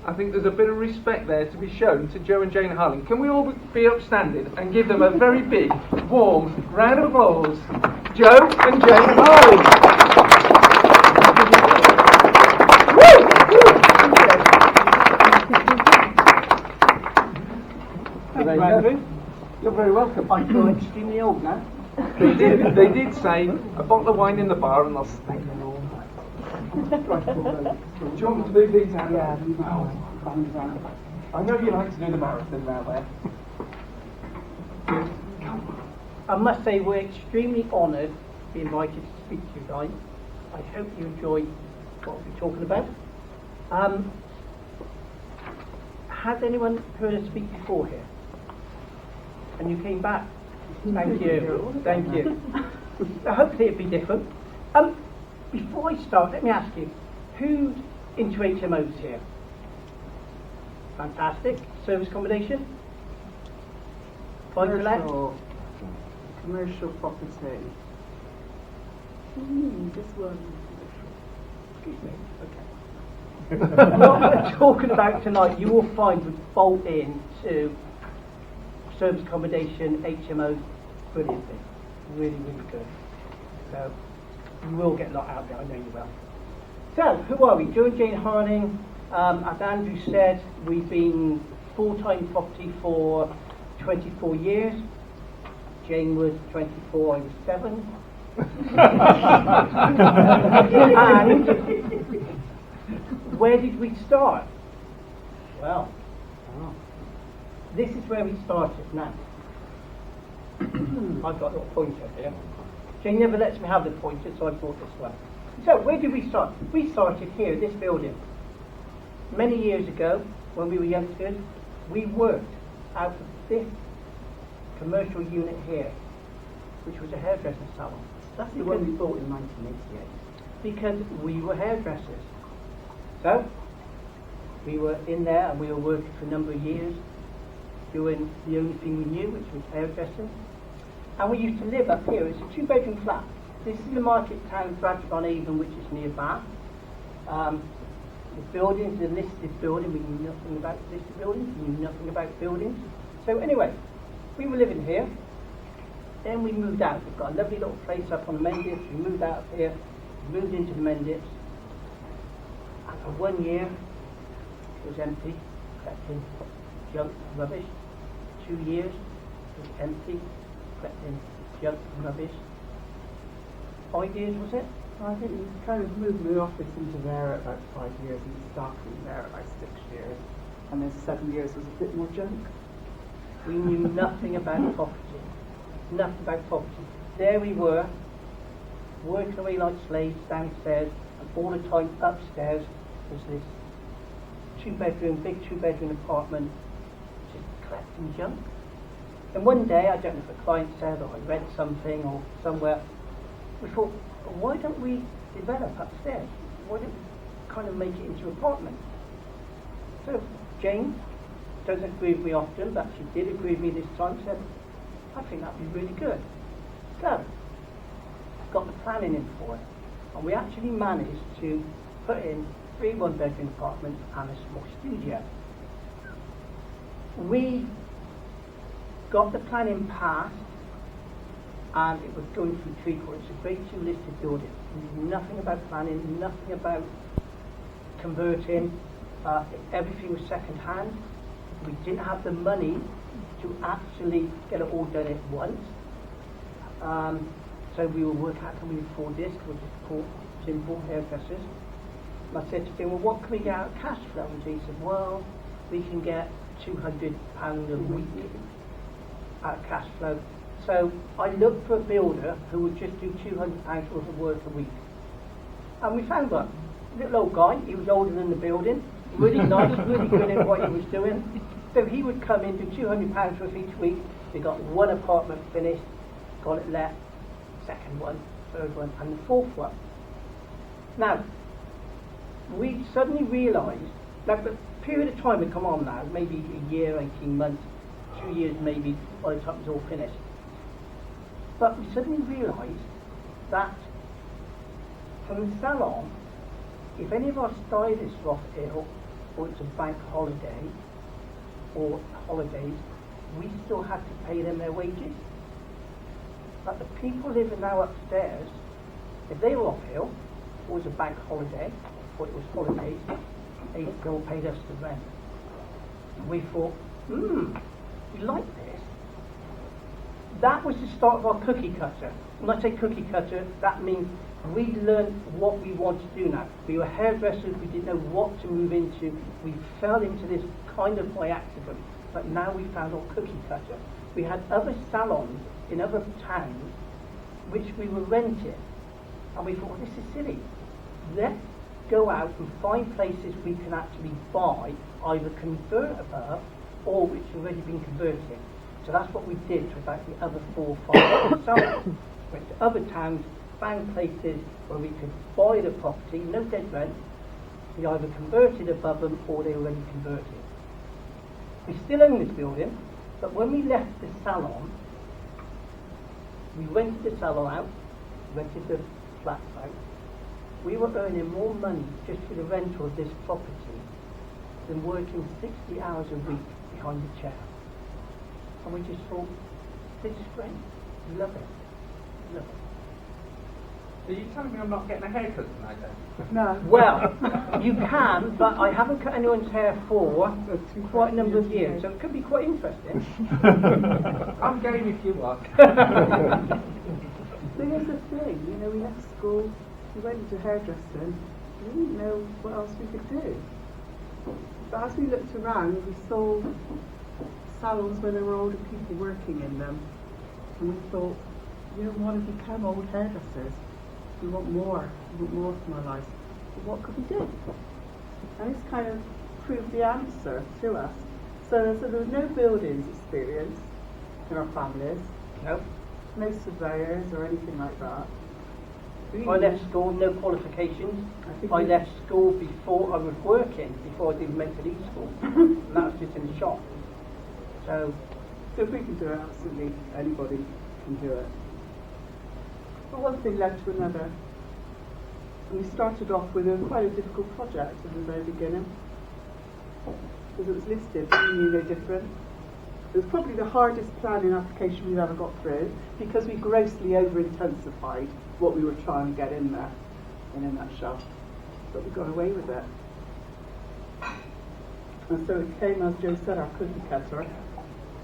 I think there's a bit of respect there to be shown to Joe and Jane Harling. Can we all be upstanding and give them a very big, warm round of applause? Joe and Jane Harling. Thank you, Andrew. You're very welcome. I feel extremely old now. They did say a bottle of wine in the bar and they'll stay there all night. Do you want me to move these out? Yeah. I know you like to do the marathon now there. I must say we're extremely honoured to be invited to speak to you guys. I hope you enjoy what we're talking about. Has anyone heard us speak before here? And you came back? Thank you. Thank you. Hopefully it'll be different. Before I start, let me ask you, who's into HMOs here? Fantastic. Service accommodation? Commercial property. This one. Excuse me. Okay. What we're talking about tonight, you will find would bolt in to service accommodation, HMOs, brilliant thing. Really, really good. So, you will get a lot out there, I know you will. So, who are we? Joe and Jane Harling. As Andrew said, we've been full-time property for 24 years. Jane was 24, I was 7. And where did we start? Well, this is where we started now. I've got a little pointer here. Jane never lets me have the pointer, so I brought this one. So, where did we start? We started here, this building. Many years ago, when we were youngsters, we worked out of this commercial unit here, which was a hairdressing salon. That's the one we bought in 1988. Because we were hairdressers. So, we were in there and we were working for a number of years, doing the only thing we knew, which was hairdressing. And we used to live up here. It's a 2-bedroom flat. This is the market town, Bradford-on-Avon, which is near Bath. The buildings, the listed building, we knew nothing about listed buildings, we knew nothing about buildings. So anyway, we were living here. Then we moved out. We've got a lovely little place up on the Mendips. We moved out of here, moved into the Mendips. And for 1 year, it was empty, collecting junk and rubbish. 2 years, it was empty, collecting junk and rubbish. 5 years, was it? I think we kind of moved the office into there at about 5 years and started there at about 6 years. And then 7 years was a bit more junk. We knew nothing about property. Nothing about property. There we were, working away like slaves downstairs, and all the time upstairs was this big 2-bedroom apartment, just collecting junk. And one day, I don't know if a client said or I read something or somewhere, we thought, well, why don't we develop upstairs? Why don't we kind of make it into an apartment? So Jane doesn't agree with me often, but she did agree with me this time, said, I think that'd be really good. So, got the planning in for it. And we actually managed to put in 3 1-bedroom apartments and a small studio. We got the planning passed, and it was going through Treacle. It's a grade 2 listed building. We knew nothing about planning, nothing about converting. Everything was second hand. We didn't have the money to actually get it all done at once. So we were working out, can we afford this? Can we just call simple hairdressers? And I said to him, well, what can we get out of cash flow? And he said, well, we can get £200 a week out of cash flow. So I looked for a builder who would just do £200 worth of work a week. And we found one. Little old guy, he was older than the building, really nice, really good at what he was doing. So he would come in, do £200 worth each week. We got 1 apartment finished, got it let, second one, third one, and the 4th one. Now, we suddenly realised that the period of time had come on now, maybe a year, 18 months, 2 years maybe, by the time it was all finished. But we suddenly realised that from the salon, if any of our stylists were off ill, or it's a bank holiday, or holidays, we still had to pay them their wages. But the people living now upstairs, if they were off ill, or it was a bank holiday, or it was holidays, they still paid us the rent. And we thought, we like this. That was the start of our cookie cutter. When I say cookie cutter, that means we learned what we want to do now. We were hairdressers, we didn't know what to move into. We fell into this kind of by accident. But now we found our cookie cutter. We had other salons in other towns which we were renting. And we thought, well, this is silly. Let's go out and find places we can actually buy, either convertible or which have already been converted. So that's what we did to about the other 4 or 5 salons. Went to other towns, found places where we could buy the property, no dead rent. We either converted above them or they were already converted. We still own this building, but when we left the salon, we rented the salon out, rented the flats out. We were earning more money just for the rental of this property than working 60 hours a week behind the chair. And we just thought, this is great. We love it. We love it. Are you telling me I'm not getting a haircut tonight then? No. Well, you can, but I haven't cut anyone's hair for quite a number of years, so it could be quite interesting. I'm game if you are. Here's the thing, you know, we left school, we went into hairdressing, we didn't know what else we could do. But as we looked around, we saw salons where there were older people working in them, and we thought, we don't want to become old hairdressers. We want more from our lives. But what could we do? And this kind of proved the answer to us. So there was no buildings experience in our families, No. no surveyors or anything like that. I left school, no qualifications. I left school before I was working, before I did meant to leave school. And that was just in the shop. So if we can do it, absolutely anybody can do it. But one thing led to another. And we started off with quite a difficult project at the very beginning. Because it was listed, we knew no different. It was probably the hardest planning application we've ever got through, because we grossly over-intensified what we were trying to get in there, in a nutshell. But we got away with it. And so it came, as Joe said, our cookie cutter,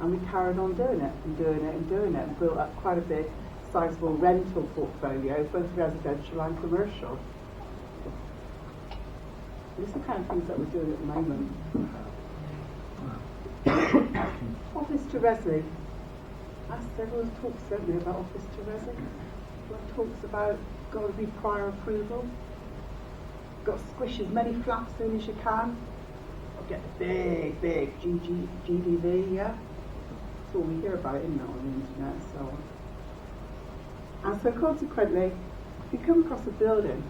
and we carried on doing it, and doing it, and doing it, and built up quite a big, sizable rental portfolio, both residential and commercial. These are the kind of things that we're doing at the moment. Office to resi. Everyone talks, don't they, about office to resi? Everyone talks about got to be prior approval. Got to squish as many flats in as you can. Or get the big GDV, yeah? That's all we hear about, isn't it, on the internet and so on. And so consequently, if you come across a building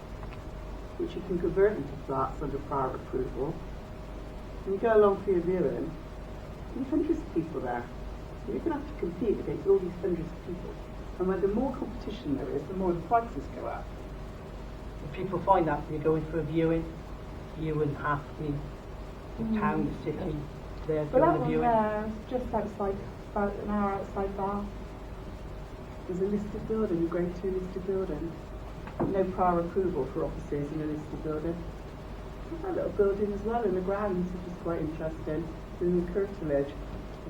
which you can convert into flats under prior approval, and you go along for your viewing, there's hundreds of people there. So you're going to have to compete against all these hundreds of people. And when the more competition there is, the more the prices go up. if people find that you're going for a viewing, you wouldn't have the town, the city, there But that doing the one viewing. there is just outside, about an hour outside Bath. There's a listed building, a grade 2 listed building. No prior approval for offices in a listed building. There's that little building as well in the grounds, which is quite interesting, in the curtilage.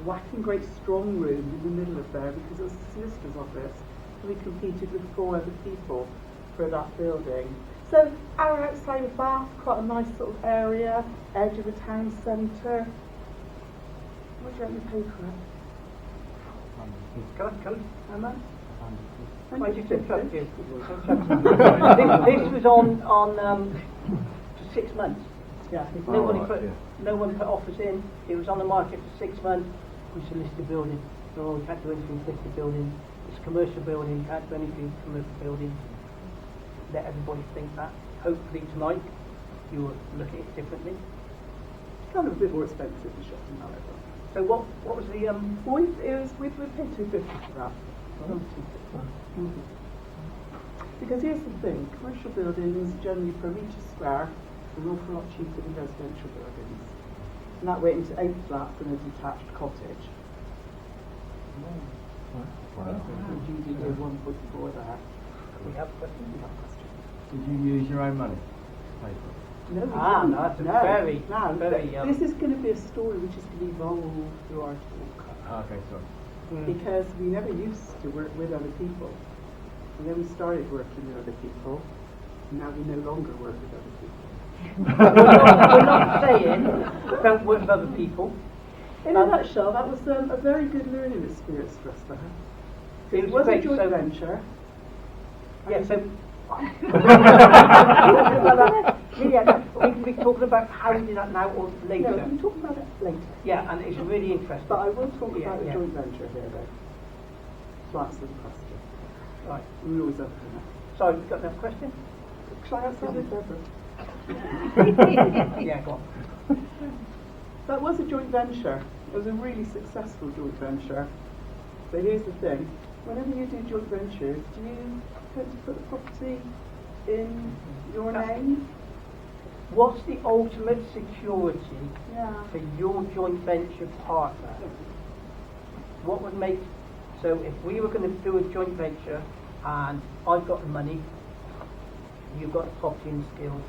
Whacking great strong room in the middle of there because it was a solicitor's office. We competed with 4 other people for that building. So our outside of Bath, quite a nice sort of area, edge of the town centre. What do you reckon we pay for it? Come. How much? Why did you interrupt you? This was on for 6 months. Yeah. No one put offers in. It was on the market for 6 months. We should list the building. So we can't do anything with listed building. It's a commercial building. Can't do anything with commercial building. Let everybody think that. Hopefully tonight you will look at it differently. It's kind of a bit more expensive than Shotton, however. So what was the We paid £250 for that. Because here's the thing, commercial buildings generally per metre square an awful lot cheaper than residential buildings. And that went into 8 flats and a detached cottage. And you did 1.4 there. We have questions. Did you use your own money? Pay for it? No, we Ah, didn't. no, that's a very, no, very, this is going to be a story which is going to evolve through our talk. Okay, sorry. Because we never used to work with other people. And then we started working with other people. And now we no longer work with other people. We're not saying don't work with other people. In a nutshell, that was a very good learning experience for us to have. It was a great, joint so- venture. Yeah, so yeah, we can be talking about how we do that now or later. No, we can talk about it later. Yeah, and it's really interesting. But I will talk Yeah, about yeah. a joint venture here, though. To answer the question. Right. We're always open to Sorry, you got another question? that. Shall I answer it, Deborah? Yeah, go on. That was a joint venture. It was a really successful joint venture. But here's the thing. Whenever you do joint ventures, do you tend to put the property in your name? What's the ultimate security Yeah. for your joint venture partner? What would make, so if we were going to do a joint venture and I've got the money, you've got the property and skills,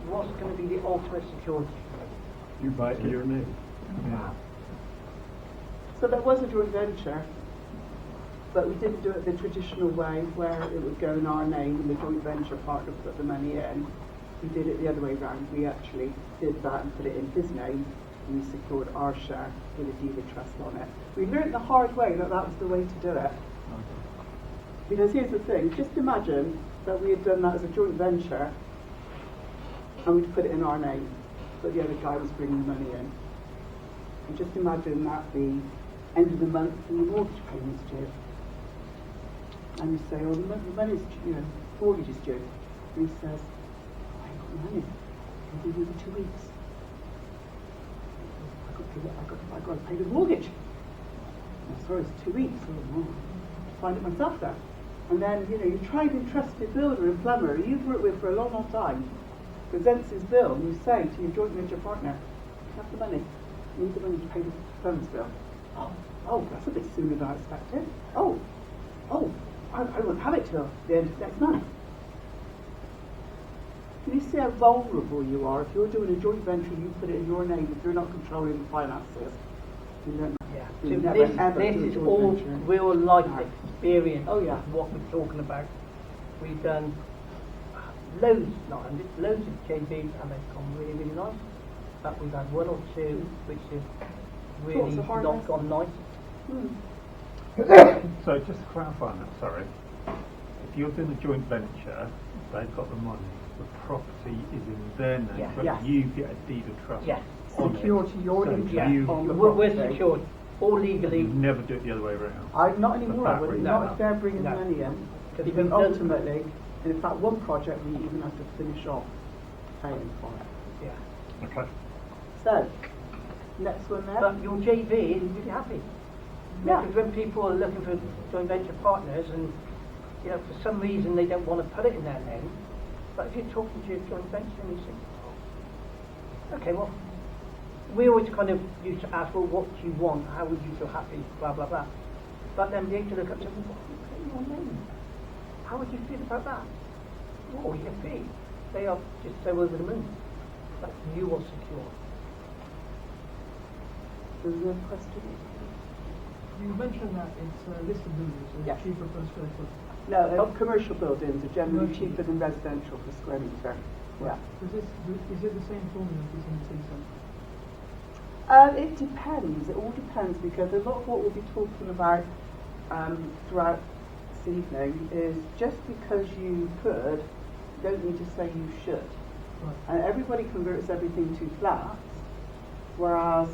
what's going to be the ultimate security? You buy it in your name. So that was a joint venture, but we didn't do it the traditional way where it would go in our name and the joint venture partner put the money in. We did it the other way around. We actually did that and put it in his name, and we secured our share with a deed of trust on it. We learned the hard way that that was the way to do it. Because here's the thing, just imagine that we had done that as a joint venture and we'd put it in our name, but the other guy was bringing the money in. And just imagine that the end of the month and the mortgage payment's due. And you say, oh, the money's due, mortgage is due. And he says, I ain't got the money. I'll give you the 2 weeks. I've got to pay the mortgage. I'm sorry, it's 2 weeks. Oh, find it myself then. And then, your tried and trusted builder and plumber you've worked with for a long, long time presents his bill and you say to your joint venture partner, have the money. You need the money to pay the plumber's bill. Oh, that's a bit sooner than I expected. Oh, I won't have it till the end of next month. Can you see how vulnerable you are? If you're doing a joint venture, you put it in your name. If you're not controlling the finances, you don't. Yeah. You So never, ever this do a is joint all venture. real life No. experience. Oh, yeah. Of what we're talking about. We've done loads, not hundreds, loads of JVs, and they've gone really, really nice. But we've had one or two which have really of hard not lessons. gone nice. So just to clarify on that, sorry, if you're doing a joint venture, they've got the money, the property is in their name, Yeah. but Yes. you get a deed of trust. Yes. on it. Secure to your So interest Yeah. you- on the We're property. secured, all legally. You never do it the other way around. Not anymore. I that wouldn't. reason. Not No. if they're bringing No. money in. Because Because we've done- ultimately, and in fact, one project we even have to finish off paying for it. Yeah. Okay. So, next one there. But your JV is really happy. Yeah. Because when people are looking for joint venture partners and, for some reason they don't want to put it in their name, but if you're talking to your joint venture and you say, okay, well, we always kind of used to ask, well, what do you want? How would you feel happy? Blah, blah, blah. But then they used to look up to, well, what do you put in your name? How would you feel about that? Oh, your fee. They are just so over the moon. But you are secure. There's another question. You mentioned that it's listed buildings, so Yes. it's cheaper per square foot. No, commercial buildings are generally Commercial. cheaper than residential per square metre. Yeah. Is it the same formula as in the city centre? It depends. It all depends because a lot of what we'll be talking about throughout this evening is just because you could, don't need to say you should. Right. And everybody converts everything to flats, whereas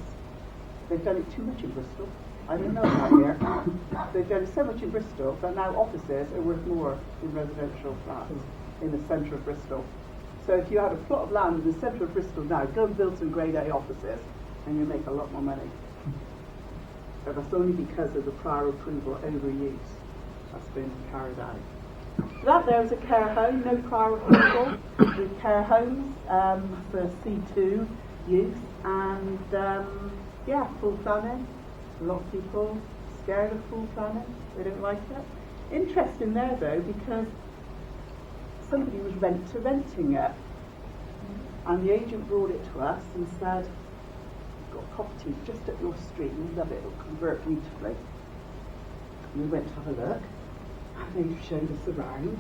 they've done it too much in Bristol. I don't know about here. They've done it so much in Bristol that now offices are worth more in residential flats in the centre of Bristol. So if you had a plot of land in the centre of Bristol now, go and build some grade A offices and you'll make a lot more money. But that's only because of the prior approval overuse that's been carried out. That there was a care home, no prior approval, with care homes for C2 use, and yeah, full planning. A lot of people scared of full planning, they don't like it. Interesting there though, because somebody was renting it, and the agent brought it to us and said, "You've got property just up your street, we love it, it'll convert beautifully." And we went to have a look, and they showed us around,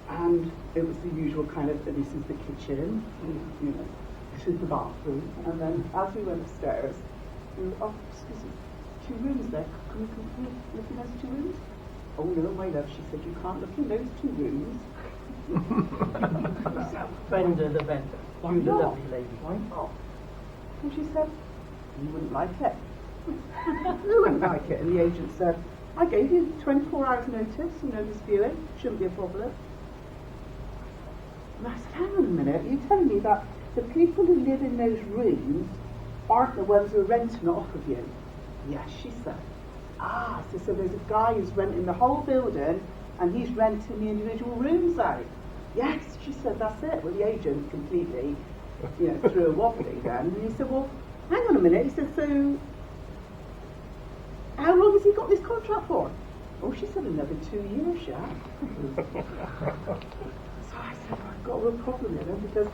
and it was the usual kind of, this is the kitchen, you know, this is the bathroom, and then as we went upstairs, we were, "Oh, excuse me, 2 rooms there, can we look in those 2 rooms?" "Oh no, my love," she said, "you can't look in those 2 rooms. Brenda the vendor. Why You the not? lovely lady. Why not?" And she said, "You wouldn't like it." "You wouldn't like it." And the agent said, "I gave you 24 hours notice, you know, this viewing, shouldn't be a problem." And I said, "Hang on a minute, you're telling me that the people who live in those rooms aren't the ones who are renting it off of you?" "Yes," she said. "Ah," so there's a guy who's renting the whole building and he's renting the individual rooms out." "Yes," she said, "that's it." Well, the agent completely, you know, threw a wobbly then, and he said, "Well, hang on a minute," he said, "so how long has he got this contract for?" "Oh," she said, "another 2 years, yeah." So I said, "I've got a real problem with him because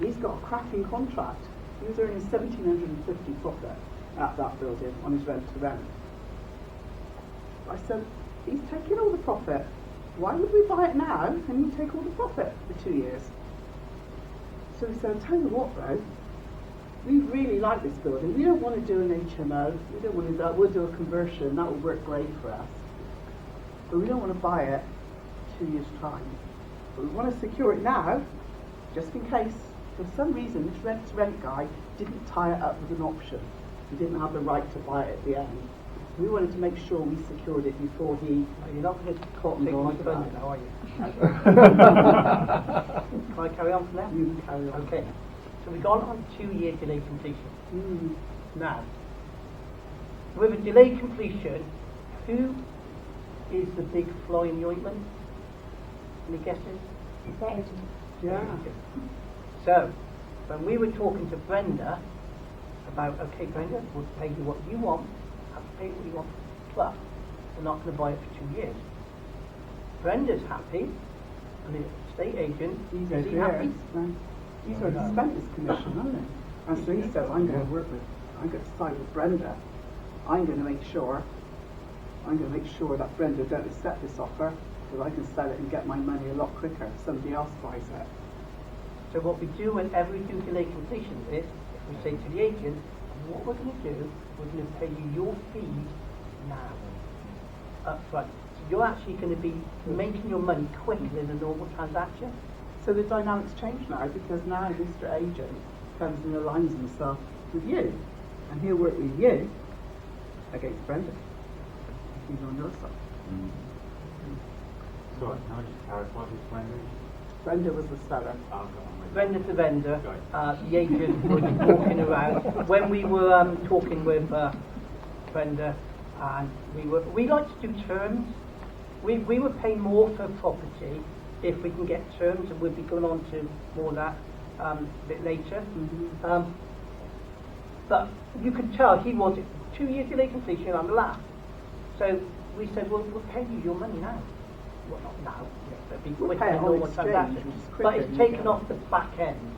he's got a cracking contract. He was earning 1,750 profit at that building on his rent to rent." I said, "He's taking all the profit. Why would we buy it now and you take all the profit for 2 years?" So he said, "I'll tell you what though, we really like this building. We don't want to do an HMO. We don't want to do that. We'll do a conversion. That will work great for us. But we don't want to buy it 2 years' time. But we want to secure it now, just in case, for some reason, this rent-to-rent guy didn't tie it up with an option. He didn't have the right to buy it at the end. We wanted to make sure we secured it before he..." You're not going to take my phone now, are you? Can I carry on from there? You carry on. Okay. So we've gone on 2-year delay completion. Now, with a delay completion, who is the big fly in the ointment? Any guesses? Yeah. So, when we were talking to Brenda about, "Okay, Brenda, we'll pay you what you want, have to pay what you want, but we're not going to buy it for 2 years." Brenda's happy, and the estate agent, He's is he happy? He's already spent his commission, hasn't he? And so he says, I'm going to side with Brenda. I'm going to make sure that Brenda don't accept this offer, because I can sell it and get my money a lot quicker if somebody else buys it. So what we do whenever we do delay completion is, we say to the agent, what we're going to do, we're going to pay you your fees now, up front. So you're actually going to be making your money quicker than a normal transaction. So the dynamics change now, because now Mr. Agent comes and aligns himself with you, and he'll work with you against Brenda. He's on your side. So, can I just clarify this language? Brenda was the seller. Vendor to vendor, the agent was walking around. When we were talking with Brenda, and we like to do terms. We would pay more for property if we can get terms, and we'll be going on to more of that a bit later. But you could tell he wanted 2 years delay completion on the last. So we said, well, we'll pay you your money now. Well, not now. It'll be We'll quicker pay it than on normal exchange, transaction. which is But quicker it's than taken you off the back end.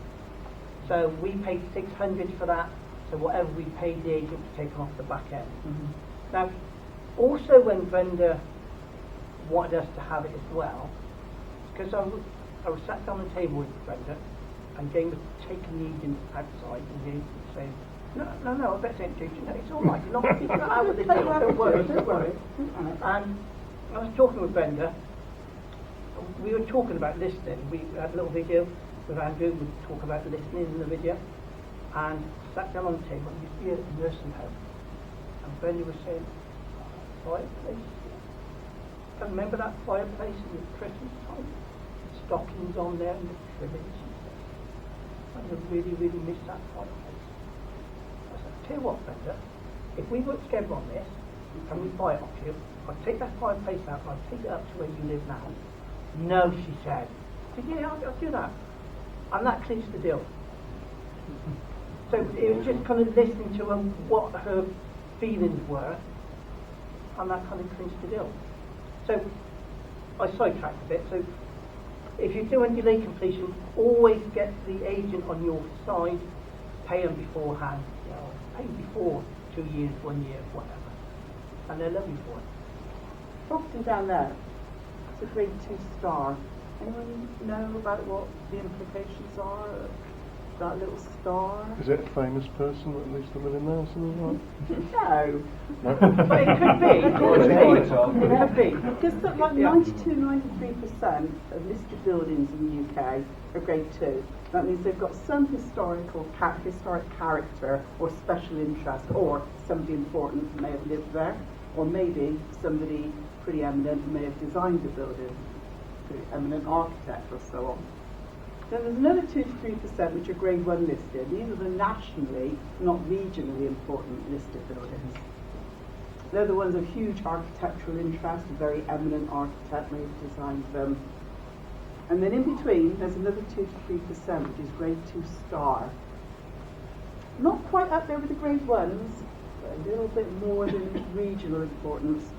So we paid 600 for that. So whatever we paid the agent was taken off the back end. Now, also when Brenda wanted us to have it as well, because I was sat down the table with Brenda, and Jane was taking the agent outside, and he was saying, no, I bet it ain't agent, it's all right, you're not going to get out of this deal, don't worry. And I was talking with Brenda, we were talking about listing, we had a little video with Andrew, we talk about listening in the video, and sat down on the table, and you see a nursing home, and Brenda was saying, fireplace. I remember that fireplace in the Christmas time? Stockings on there and the trimmings. I really, really miss that fireplace. I said, tell you what, Brenda, if we work together on this, can we buy it off you? I'll take that fireplace out and I'll take it up to where you live now. No, she said. I said, yeah, I'll do that. And that clinched the deal. So it was just kind of listening to what her feelings were, and that kind of clinched the deal. So I sidetracked a bit. So if you're doing delay completion, always get the agent on your side, pay them beforehand. You know, pay before 2 years, 1 year, whatever, and they'll love you for it. Property down there, it's a grade 2 star. Anyone know about what the implications are of that little star? Is it a famous person that lives to live in there or something like No. But it could be. It could be. Because like 92-93% of listed buildings in the UK are grade 2. That means they've got some historic character or special interest, or somebody important may have lived there, or maybe somebody pretty eminent may have designed the building, pretty eminent architect or so on. Then there's another 2 to 3% which are grade 1 listed. These are the nationally, not regionally important listed buildings. They're the ones of huge architectural interest, a very eminent architect may have designed them. And then in between, there's another 2 to 3%, which is grade 2 star. Not quite up there with the grade 1s, but a little bit more than regional importance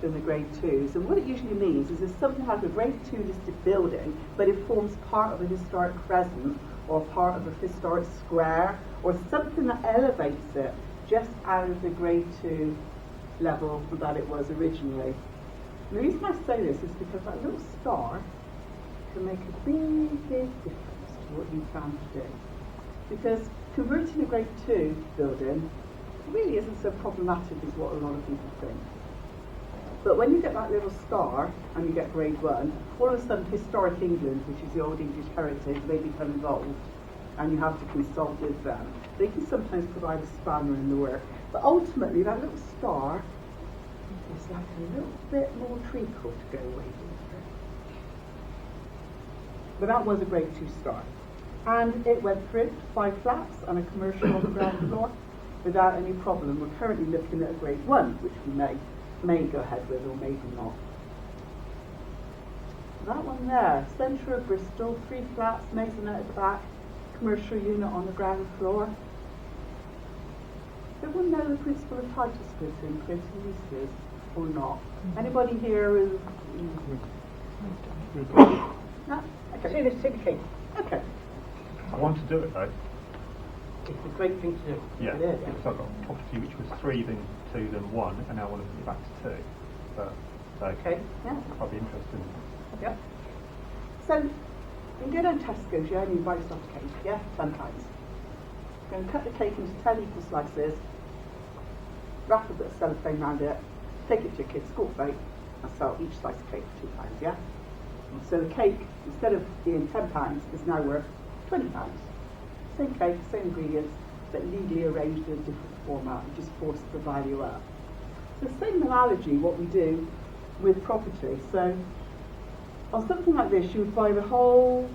than the grade 2s. And what it usually means is there's something like a grade 2 listed building, but it forms part of a historic crescent, or part of a historic square, or something that elevates it just out of the grade 2 level that it was originally. And the reason I say this is because that little star can make a big difference to what you plan to do. Because converting a grade 2 building really isn't so problematic as what a lot of people think. But when you get that little star and you get grade 1, all of a sudden historic England, which is the old English heritage, they become involved and you have to consult with them. They can sometimes provide a spanner in the work. But ultimately that little star is like a little bit more treacle to go away with. But that was a grade 2 star. And it went through 5 flats and a commercial on the ground floor without any problem. We're currently looking at a grade 1, which we may go ahead with or maybe not. That one there, centre of Bristol, 3 flats, maisonette at the back, commercial unit on the ground floor. Everyone know the principle of title splitting, creating leases, or not? Anybody here is... No? Okay. See this syndicated. Okay. I want to do it though. It's a great thing to do. Yeah, It is. because I've got a property which was 3, then 2, then 1, and now I want to put it back to 2. But, so, Okay. Yeah. I'll be interested. Yeah. So, you go down Tesco's, yeah, and you buy yourself a cake, yeah? £10. You're going to cut the cake into 10 equal slices, wrap a bit of cellophane around it, take it to your kid's school plate, and sell each slice of cake for £2, yeah? So the cake, instead of being £10, is now worth £20. Same cake, same ingredients, but legally arranged in a different format, which is forced the value up. So same analogy, what we do with property. So on something like this, you would buy the whole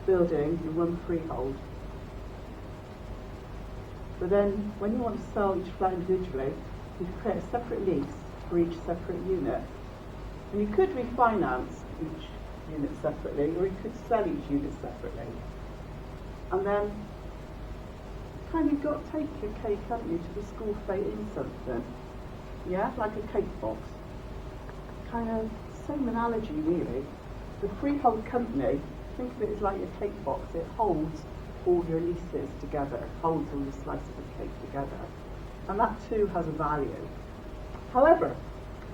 building in one freehold. But then, when you want to sell each flat individually, you could create a separate lease for each separate unit. And you could refinance each unit separately, or you could sell each unit separately. And then, kind of got to take your cake, haven't you, to the school fete in something. Yeah, like a cake box. Kind of same analogy, really. The freehold company, think of it as like a cake box. It holds all your leases together, holds all your slices of cake together. And that too has a value. However,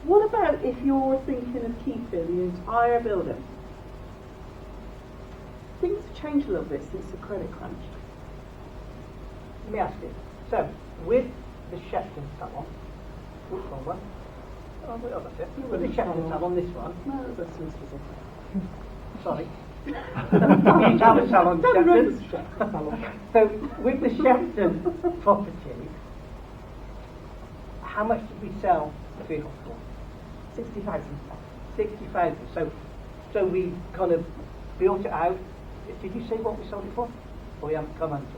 what about if you're thinking of keeping the entire building? Things have changed a little bit since the credit crunch. Let me ask you. So, with the Shepton salon, which one? Oh, that's it. With the Shepton salon, this one. No, that's too specific. Sorry. You have a salon, Shepton. So, with the Shepton property, how much did we sell the freehold for? 60,000. 60,000. So we kind of built it out. Did you say what we sold it for? Or we haven't come onto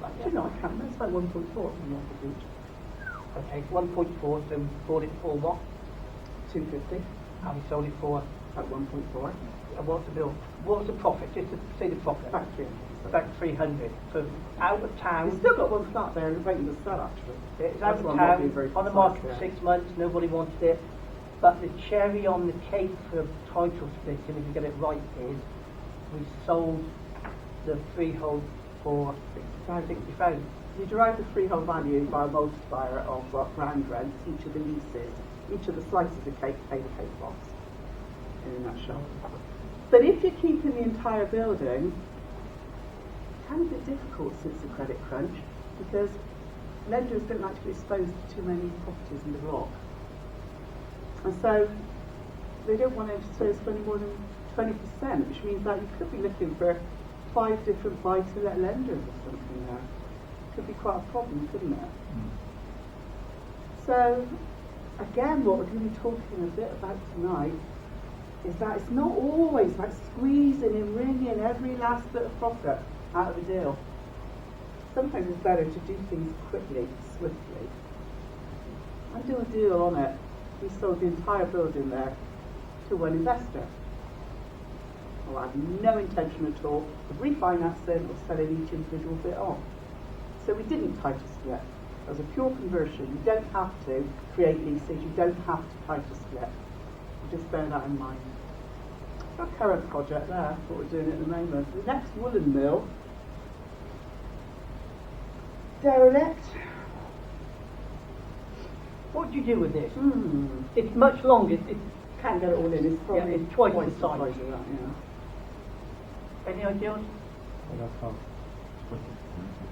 that Do yet? you know, I can't remember. It's like 1.4 from the office each. Okay, it's 1.4, so we bought it for what? 250 And we sold it for, at 1.4. and what's the bill? What's the profit? Just to say the profit. About 300. About 300. So out of town. We've still got one flat there waiting to sell, actually. It's out That's of why I'm not being town, very on the precise market there. for 6 months, nobody wanted it. But the cherry on the cake for title splitting, if you get it right, is we sold the freehold for 60,000. You derive the freehold value by a multiplier of ground rents, each of the leases, each of the slices of cake pay the cake box, in a nutshell. But if you're keeping the entire building, it can be difficult since the credit crunch, because lenders don't like to be exposed to too many properties in the block. And so they don't want to expose for any more than 20%, which means that you could be looking for 5 different buy-to-let lenders or something there. Could be quite a problem, couldn't it? So, again, what we're going to be talking a bit about tonight is that it's not always about squeezing and wringing every last bit of profit out of a deal. Sometimes it's better to do things quickly, swiftly. I do a deal on it. We sold the entire building there to one investor. Well, I had no intention at all of refinancing or selling each individual bit off. So we didn't title split. It was a pure conversion. You don't have to create leases. You don't have to title split. Just bear that in mind. Our current project there, what we're doing at the moment. The next woolen mill, derelict. What do you do with this? It's much longer. It Can't get it all in. It's probably it's twice the the size. size of that, yeah. Any ideas? Well, I can't split it.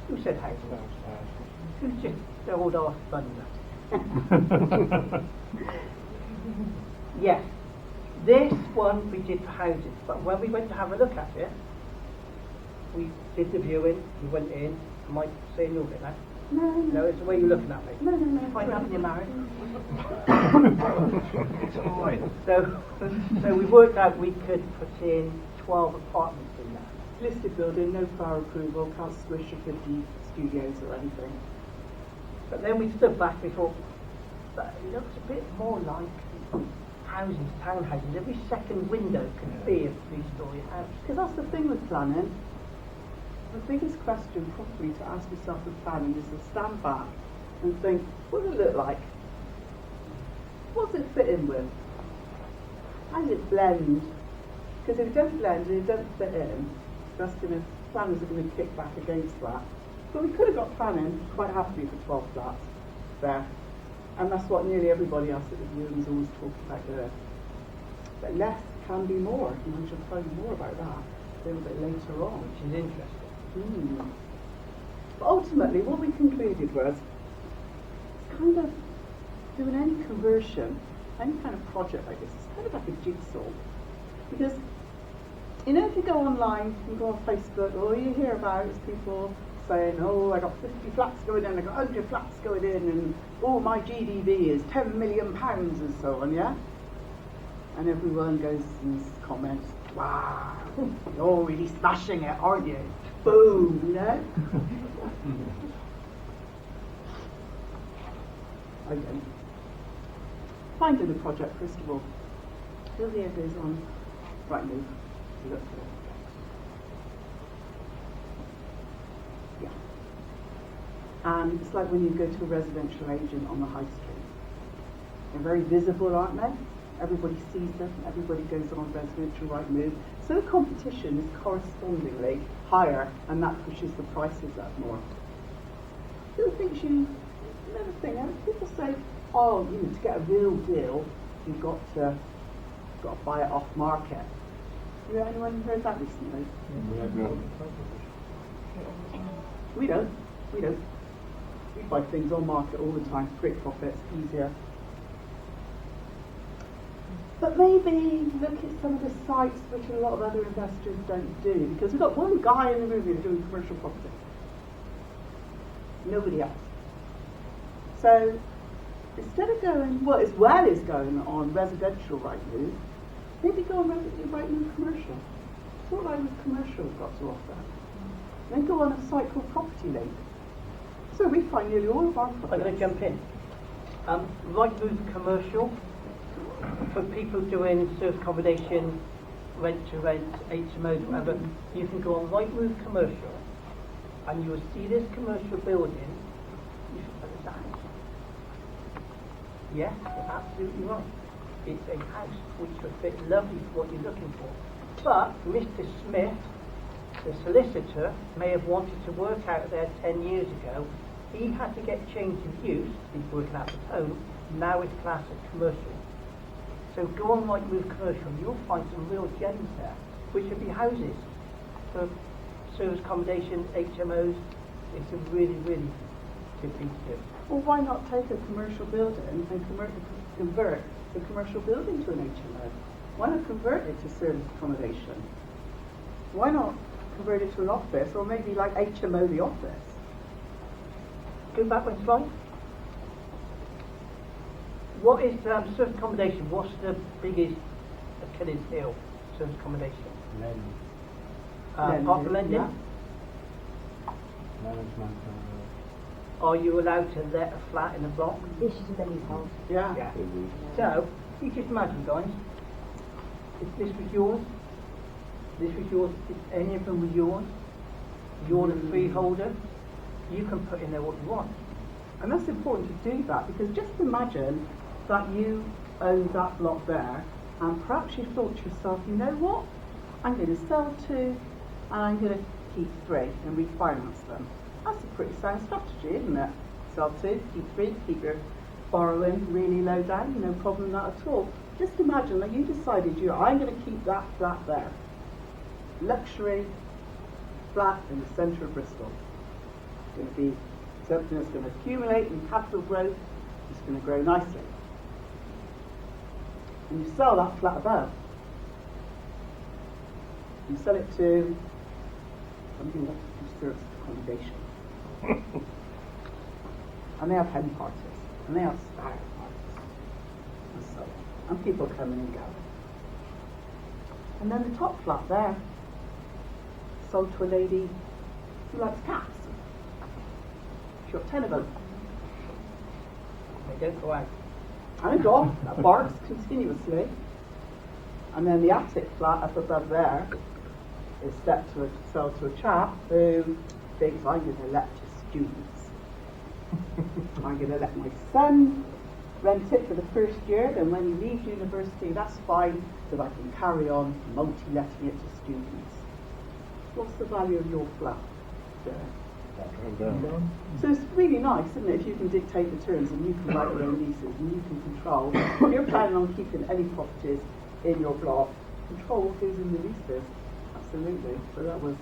Who said house? Who's just the old arse thunder? Yes. This one we did for houses, but when we went to have a look at it, we did the viewing, we went in. Am I saying your bit now? No, it's the way you're looking at me. No. Fine, haven't you married? It's fine. So we worked out we could put in 12 apartments in there. Listed building, no fire approval, can't squish your 50 studios or anything. But then we stood back, we thought, that it looks a bit more like houses, townhouses. Every second window could be a 3-story house. Because that's the thing with planning. The biggest question probably to ask yourself with planning is to stand back and think, what does it look like? What's it fit in with? How does it blend? Because if it doesn't blend and it doesn't fit in, that's going to, planners are going to kick back against that. But we could have got planning quite happily for 12 flats there. And that's what nearly everybody else at the viewing is always talking about doing. But less can be more, and I shall tell you more about that a little bit later on. Which is interesting. But ultimately, what we concluded was it's kind of doing any conversion, any kind of project like this, it's kind of like a jigsaw. Because, you know, if you go online, you go on Facebook, all you hear about is people saying, oh, I got 50 flats going in, I got 100 flats going in, and oh, my GDV is £10 million and so on, yeah? And everyone goes and comments, wow, you're really smashing it, aren't you? Boom, you know? Okay. Finding the project, first of all. Sylvia goes on, right move, look at it. Yeah. And it's like when you go to a residential agent on the high street. They're very visible, aren't they? Everybody sees them, everybody goes on residential right move. So the competition is correspondingly higher, and that pushes the prices up more. The other thing another thing, people say, oh, you know, to get a real deal, you've got to buy it off market. You know, anyone heard that recently? We don't. We buy things on market all the time, quick profits, easier. But maybe look at some of the sites which a lot of other investors don't do, because we've got one guy in the room here doing commercial property. Nobody else. So instead of going, well, as well as going on residential right move, maybe go on right move commercial. That's what right move commercial has got to offer. Then go on a site called Property Link. So we find nearly all of our I'm projects. going to jump in. Right move commercial for people doing service accommodation, rent to rent, HMOs, whatever. You can go on right move commercial, and you will see this commercial building. You should put this house. Yes, you're absolutely right. It's a house which will fit lovely for what you're looking for. But Mr. Smith, the solicitor, may have wanted to work out there 10 years ago. He had to get changed of use. He's working out of home. Now it's classed as commercial. So go on right move commercial, and you'll find some real gems there, which would be houses for service accommodation, HMOs. It's a really, really good thing to do. Well, why not take a commercial building and convert the commercial building to an HMO? Why not convert it to service accommodation? Why not convert it to an office, or maybe like HMO the office? Go back one slide. What is service accommodation? What's the biggest Achilles heel? Service accommodation. Lending. Apart from lending, Yeah. Management. are you allowed to let a flat in a block? Issues with any house. Yeah. So, you just imagine, guys, if this was yours, if any of them were yours, you're the freeholder, you can put in there what you want. And that's important to do that, because just imagine that you own that block there, and perhaps you thought to yourself, you know what, I'm going to sell 2 and I'm going to keep 3 and refinance them. That's a pretty sound strategy, isn't it? Sell 2, keep 3, keep your borrowing really low down, no problem that at all. Just imagine that you decided, I'm going to keep that flat there. Luxury flat in the centre of Bristol. It's going to be something that's going to accumulate in capital growth. It's going to grow nicely. And you sell that flat above. You sell it to something that serves accommodation. And they have hen parties, and they have stag parties, and so on. And people come in and go. And then the top flat there, sold to a lady who likes cats. She's got 10 of them. They don't go out. And a dog that barks continuously. And then the attic flat up above there is set to sell to a chap who thinks, I'm going to let to students. I'm going to let my son rent it for the first year, then when he leaves university, that's fine, that I can carry on multi-letting it to students. What's the value of your flat there? So it's really nice, isn't it, if you can dictate the terms and you can write your own leases and you can control. If you're planning on keeping any properties in your block, control what goes in the leases. Absolutely. So that was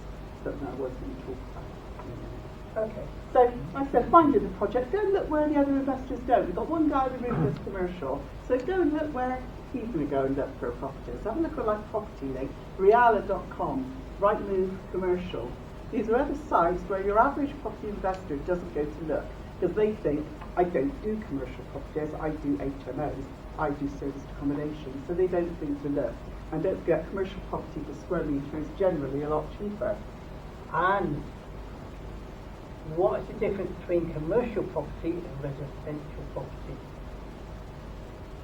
something I was going to talk about. Okay. So, like I said, find you the project. Go and look where the other investors go. We've got one guy in the room that's commercial. So go and look where he's going to go and look for a property. So have a look at like Property Link, Reala.com, Rightmove Commercial. These are other sites where your average property investor doesn't go to look, because they think, I don't do commercial properties, I do HMOs, I do service accommodation, so they don't think to look. And don't forget, commercial property per square metre is generally a lot cheaper. And what is the difference between commercial property and residential property?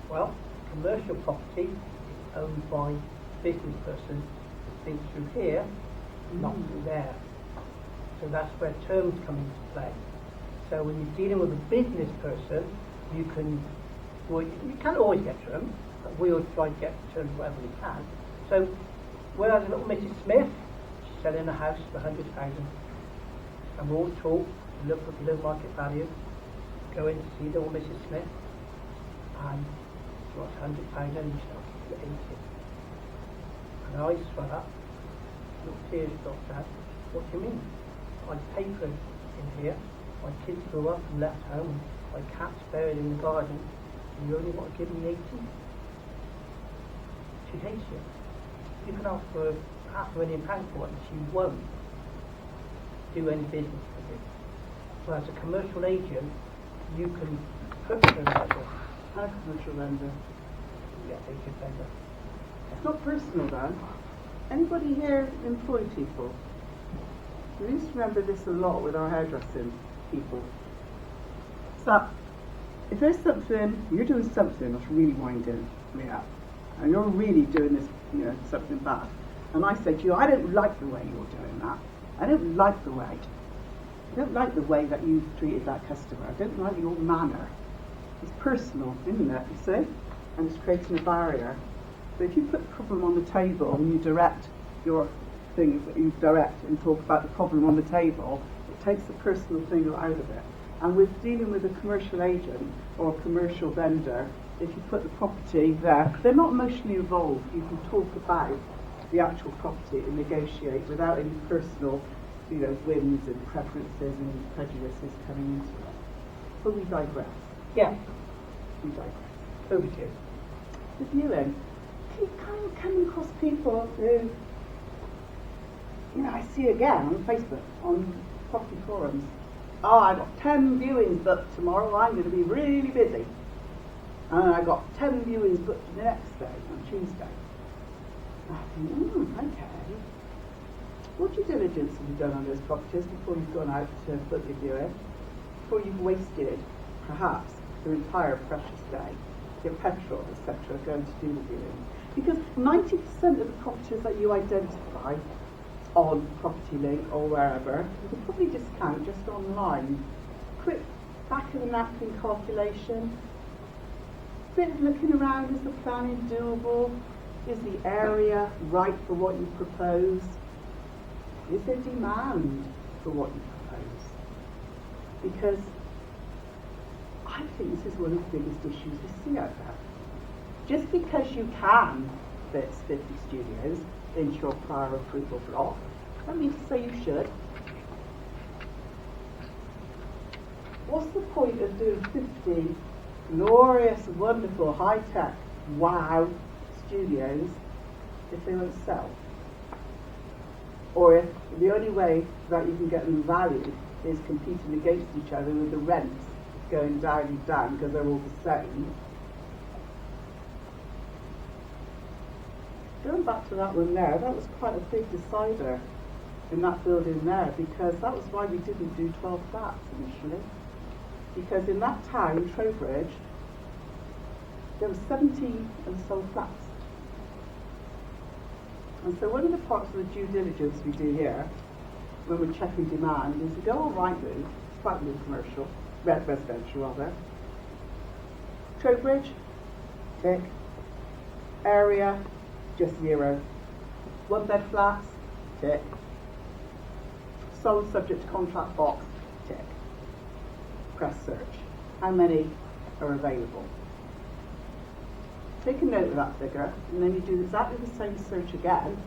Well, commercial property is owned by business person who thinks through here, not through there. So that's where terms come into play. So when you're dealing with a business person, you can't always get terms, but we always try to get terms wherever we can. So whereas little Mrs. Smith, she's selling a house for 100,000, and we all talk, look at the low market value, go in to see little Mrs. Smith, and she wants 100,000 and you start to 80. And I swell up, little tears dropped out. What do you mean? I paid for it in here, my kids grew up and left home, my cat's buried in the garden, and you only want to give me 80? She hates you. You can ask for £500,000 for it and she won't do any business with you. Whereas a commercial agent, you can put them like this. A commercial lender. Yeah, agent vendor. It's not personal then. Anybody here employ people? We used to remember this a lot with our hairdressing people. So, if there's something, you're doing something that's really winding me up, and you're really doing this, something bad, and I say to you, I don't like the way you're doing that. I don't like the way that you've treated that customer. I don't like your manner. It's personal, isn't it, you see? And it's creating a barrier. But if you put the problem on the table and you direct your things that you direct and talk about the problem on the table, it takes the personal thing out of it. And with dealing with a commercial agent or a commercial vendor, if you put the property there, they're not emotionally involved. You can talk about the actual property and negotiate without any personal, whims and preferences and prejudices coming into it. But we digress. Yeah, We digress. over to you. The viewing. Keep kind of coming across people who, I see again on Facebook, on property forums. Oh, I got 10 viewings booked tomorrow, I'm going to be really busy. And I got 10 viewings booked the next day, on Tuesday. I think, okay. What due diligence have you done on those properties before you've gone out to book your viewing? Before you've wasted, perhaps, your entire precious day, your petrol, etc., going to do the viewing? Because 90% of the properties that you identify on Property Link or wherever, you can probably discount just online. Quick back of the napkin calculation. Bit of looking around, is the planning doable? Is the area right for what you propose? Is there demand for what you propose? Because I think this is one of the biggest issues we see out there. Just because you can fit 50 studios into your prior approval block, I don't mean to say you should. What's the point of doing 50 glorious, wonderful, high-tech, wow studios if they won't sell? Or if the only way that you can get them valued is competing against each other with the rents going down and down because they're all the same. Going back to that one there, that was quite a big decider in that building there, because that was why we didn't do 12 flats initially. Because in that town, Trowbridge, there were 17 unsold flats. And so one of the parts of the due diligence we do here, when we're checking demand, is we go on Rightmove, it's quite new commercial, residential rather. Trowbridge, tick. Area, just 0. 1 bed flats, tick. Sold subject to contract box, tick. Press search. How many are available? Take a note of that figure, and then you do exactly the same search again,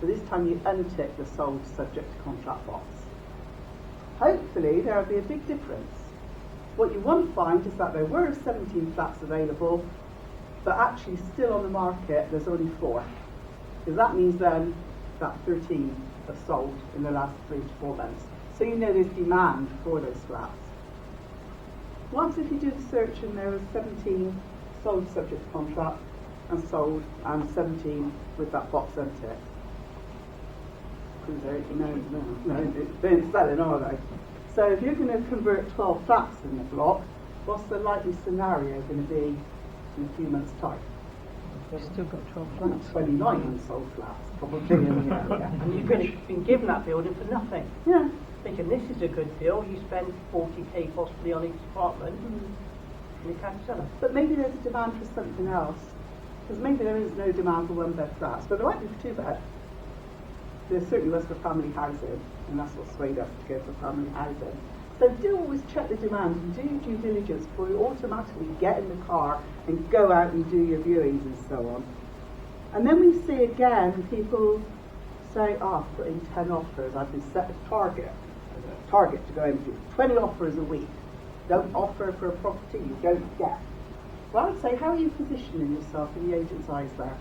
but this time you untick the sold subject to contract box. Hopefully there will be a big difference. What you won't find is that there were 17 flats available, but actually still on the market there's only 4. Because that means then that 13 have sold in the last 3 to 4 months. So you know there's demand for those flats. Once if you do the search and there was 17 sold subject to contract and sold, and 17 with that box unticked. No, they ain't selling, are they? So if you're going to convert 12 flats in the block, what's the likely scenario going to be in a few months' time? You've still got 12 flats. 29 unsold flats, probably in the area. And you've been given that building for nothing. Yeah. Thinking this is a good deal, you spend 40k possibly on each apartment, and you can't sell it. But maybe there's a demand for something else. Because maybe there is no demand for 1 bed flats, but there might be for 2 bed. There certainly was for family housing, and that's what swayed us to go for family housing. So do always check the demand and do your due diligence before you automatically get in the car and go out and do your viewings and so on. And then we see again people say, I've put in 10 offers, I've been set a target to go into 20 offers a week. Don't offer for a property you don't get. Well, I would say, how are you positioning yourself in the agent's eyes there?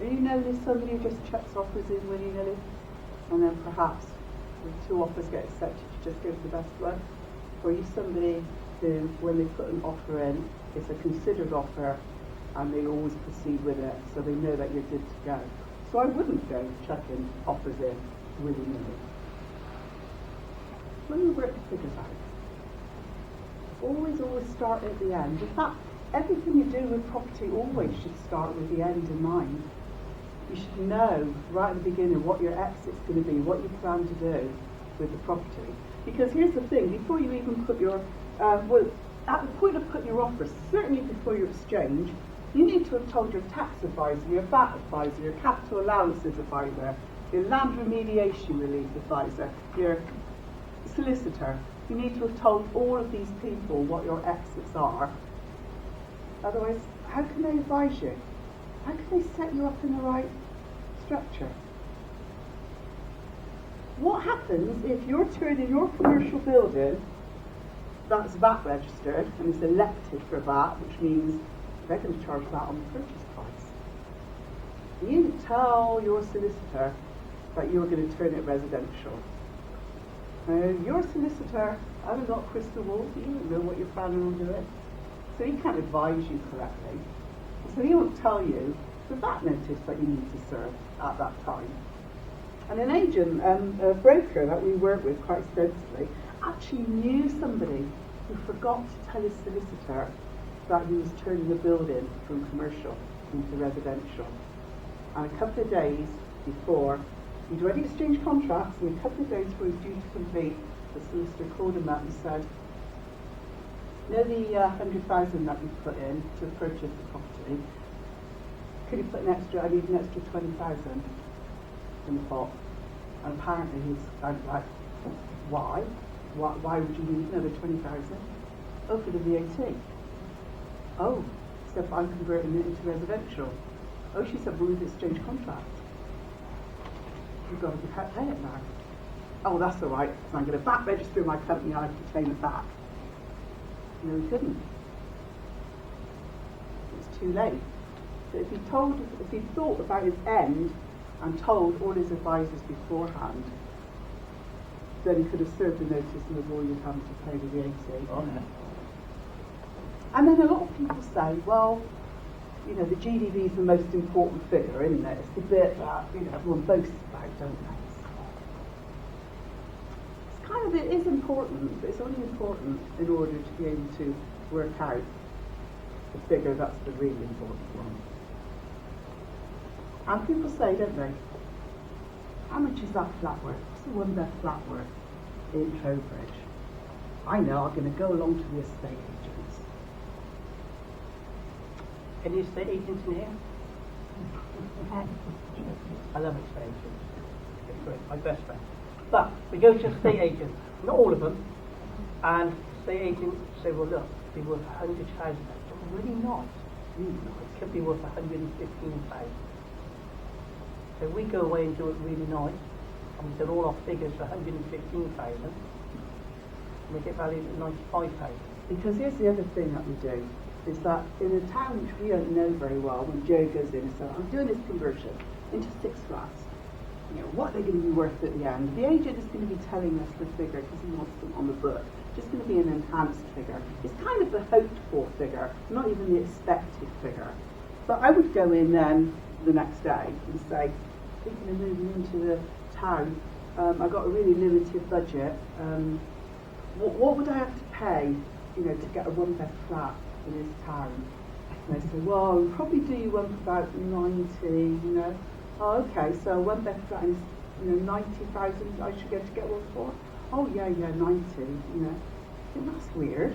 Are you known as somebody who just checks offers in willy-nilly, and then perhaps when 2 offers get accepted, you just go for the best one? Or are you somebody who, when they put an offer in, it's a considered offer, and they always proceed with it, so they know that you're good to go? So I wouldn't go checking offers in willy-nilly. Let me work the figures out. Always start at the end. In fact, everything you do with property always should start with the end in mind. You should know right at the beginning what your exit's going to be, what you plan to do with the property. Because here's the thing, before you even put your, at the point of putting your offer, certainly before your exchange, you need to have told your tax advisor, your VAT advisor, your capital allowances advisor, your land remediation relief advisor, your solicitor. You need to have told all of these people what your exits are. Otherwise, how can they advise you? How can they set you up in the right structure? What happens if you're turning your commercial building that's VAT registered and is elected for VAT, which means they're going to charge VAT on the purchase price? You tell your solicitor that you're going to turn it residential. Your solicitor hasn't got a crystal ball, so you don't know what you're planning on doing. So he can't advise you correctly. So he won't tell you the VAT notice that you need to serve at that time. And an agent, a broker that we work with quite extensively, actually knew somebody who forgot to tell his solicitor that he was turning the building from commercial into residential. And a couple of days before, he'd already exchanged contracts, and a couple of days before he was due to complete, the solicitor called him up and said, "You know the 100,000 that you put in to purchase the property? Could you put an extra? I need an extra 20,000 in the pot." And apparently he was kind of like, "Why? Why would you need another 20,000? Oh, for the VAT." "Oh," he said, "but I'm converting it into residential." "Oh," she said, "well, we've exchanged contracts. You've got to pay it now." "Oh, that's all right, so I'm going to VAT register my company and I have to claim it back." No, he couldn't. It was too late. So if he thought about his end and told all his advisors beforehand, then he could have served the notice and avoided having to pay the VAT on it. And then a lot of people say, well, you know, the GDV is the most important figure, isn't it? It's the bit that, you know, everyone boasts about, don't they? It's kind of, it is important, but it's only important in order to be able to work out the figure that's the really important one. And people say, don't they, how much is that flat worth? What's the one bed flat worth in Trowbridge? I know, I'm going to go along to the estate agents. Any estate agents in here? I love estate agents. It's great, my best friend. But we go to estate agents, not all of them, and estate agents say, well, look, it could be worth 100,000. Really not. It could be worth 115,000. So we go away and do it really nice, and we did all our figures for 115,000, and we get valued at 95,000. Because here's the other thing that we do, is that in a town which we don't know very well, when Joe goes in and says, I'm doing this conversion into 6 flats, you know, what are they going to be worth at the end? The agent is going to be telling us the figure because he wants them on the book. It's just going to be an enhanced figure. It's kind of the hoped for figure, not even the expected figure. But I would go in then the next day and say, thinking of moving into the town, I've got a really limited budget. What would I have to pay, you know, to get a 1-bed flat in this town? And they say, well, we'll probably do you one for about 90, you know. Oh, okay, so a 1-bed flat is, you know, 90,000 I should get to get one for? Oh, yeah, 90, you know. I think that's weird,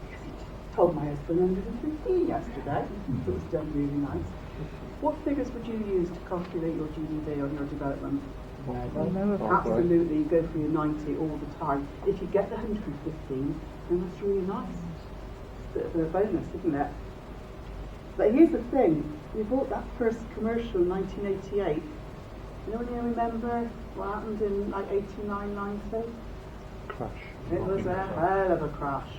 because he told my husband 115 yesterday. It was done really nice. What figures would you use to calculate your GDV on your development? Absolutely, you go for your 90 all the time. If you get the 115, then that's really nice. It's a bit of a bonus, isn't it? But here's the thing, we bought that first commercial in 1988. Anyone here remember what happened in like 89, 90? Crash. It was a hell of a crash.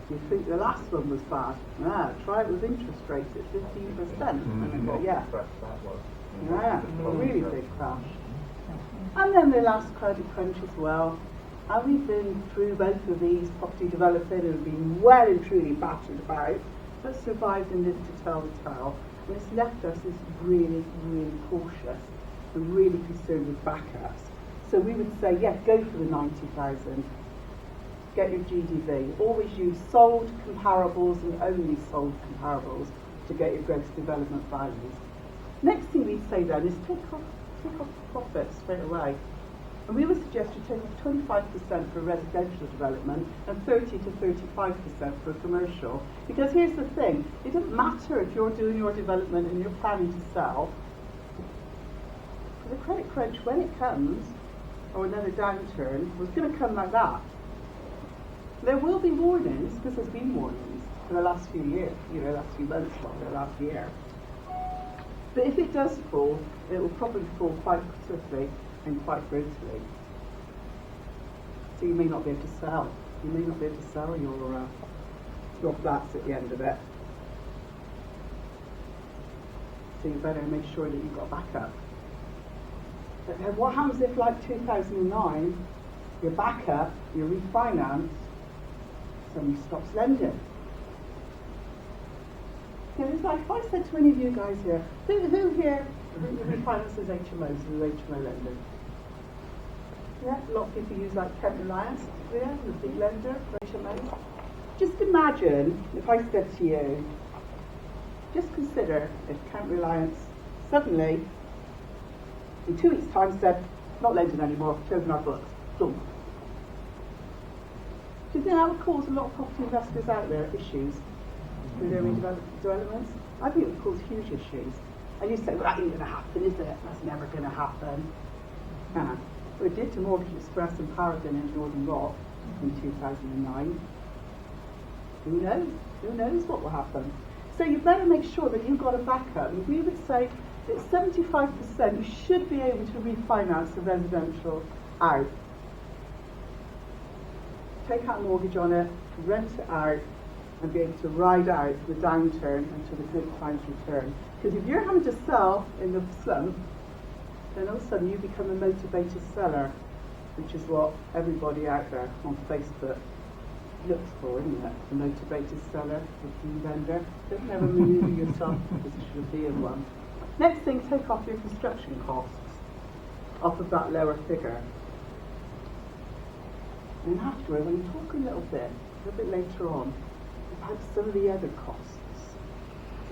You think the last one was bad? Try it with interest rates at 15%. And I go, yeah. Yeah, a really big crash. And then the last credit crunch as well. And we've been through both of these, property developing and been well and truly battered about, but survived and lived to tell the tale. And it's left us as really, really cautious and really concerned with backups. So we would say, yeah, go for the 90,000. get your GDV. Always use sold comparables and only sold comparables to get your gross development values. Next thing we'd say then is take off profit straight away. And we would suggest you take off 25% for residential development and 30 to 35% for commercial. Because here's the thing, it doesn't matter if you're doing your development and you're planning to sell. For the credit crunch, when it comes, or another downturn, it's going to come like that. There will be warnings, because there's been warnings for the last few years, last few months, the last year. But if it does fall, it will probably fall quite swiftly and quite brutally. So you may not be able to sell. You may not be able to sell your flats at the end of it. So you better make sure that you've got backup. But then what happens if, like 2009, your backup, your refinance, somebody stops lending? It's like if I said to any of you guys here, who here refinances HMOs and HMO lending? Yeah, a lot of people use like Kent Reliance, the big lender for HMOs. Just imagine if I said to you, just consider if Kent Reliance suddenly, in 2 weeks' time, said, not lending anymore, closing our books. Boom. Do you think that would cause a lot of property investors out there issues with their developments? I think it would cause huge issues. And you say, well, that ain't going to happen, is it? That's never going to happen. Well, it did to Mortgage Express and Paragon in Northern Rock in 2009. Who knows? Who knows what will happen? So you better make sure that you've got a backup. And we would say that 75% you should be able to refinance the residential out. Take out a mortgage on it, rent it out, and be able to ride out the downturn until the good times return. Because if you're having to sell in the slump, then all of a sudden you become a motivated seller, which is what everybody out there on Facebook looks for, isn't it? The motivated seller, the vendor. Don't never maneuver yourself in the position of being one. Next thing, take off your construction costs off of that lower figure. And afterward, when you talk a little bit later on, about some of the other costs.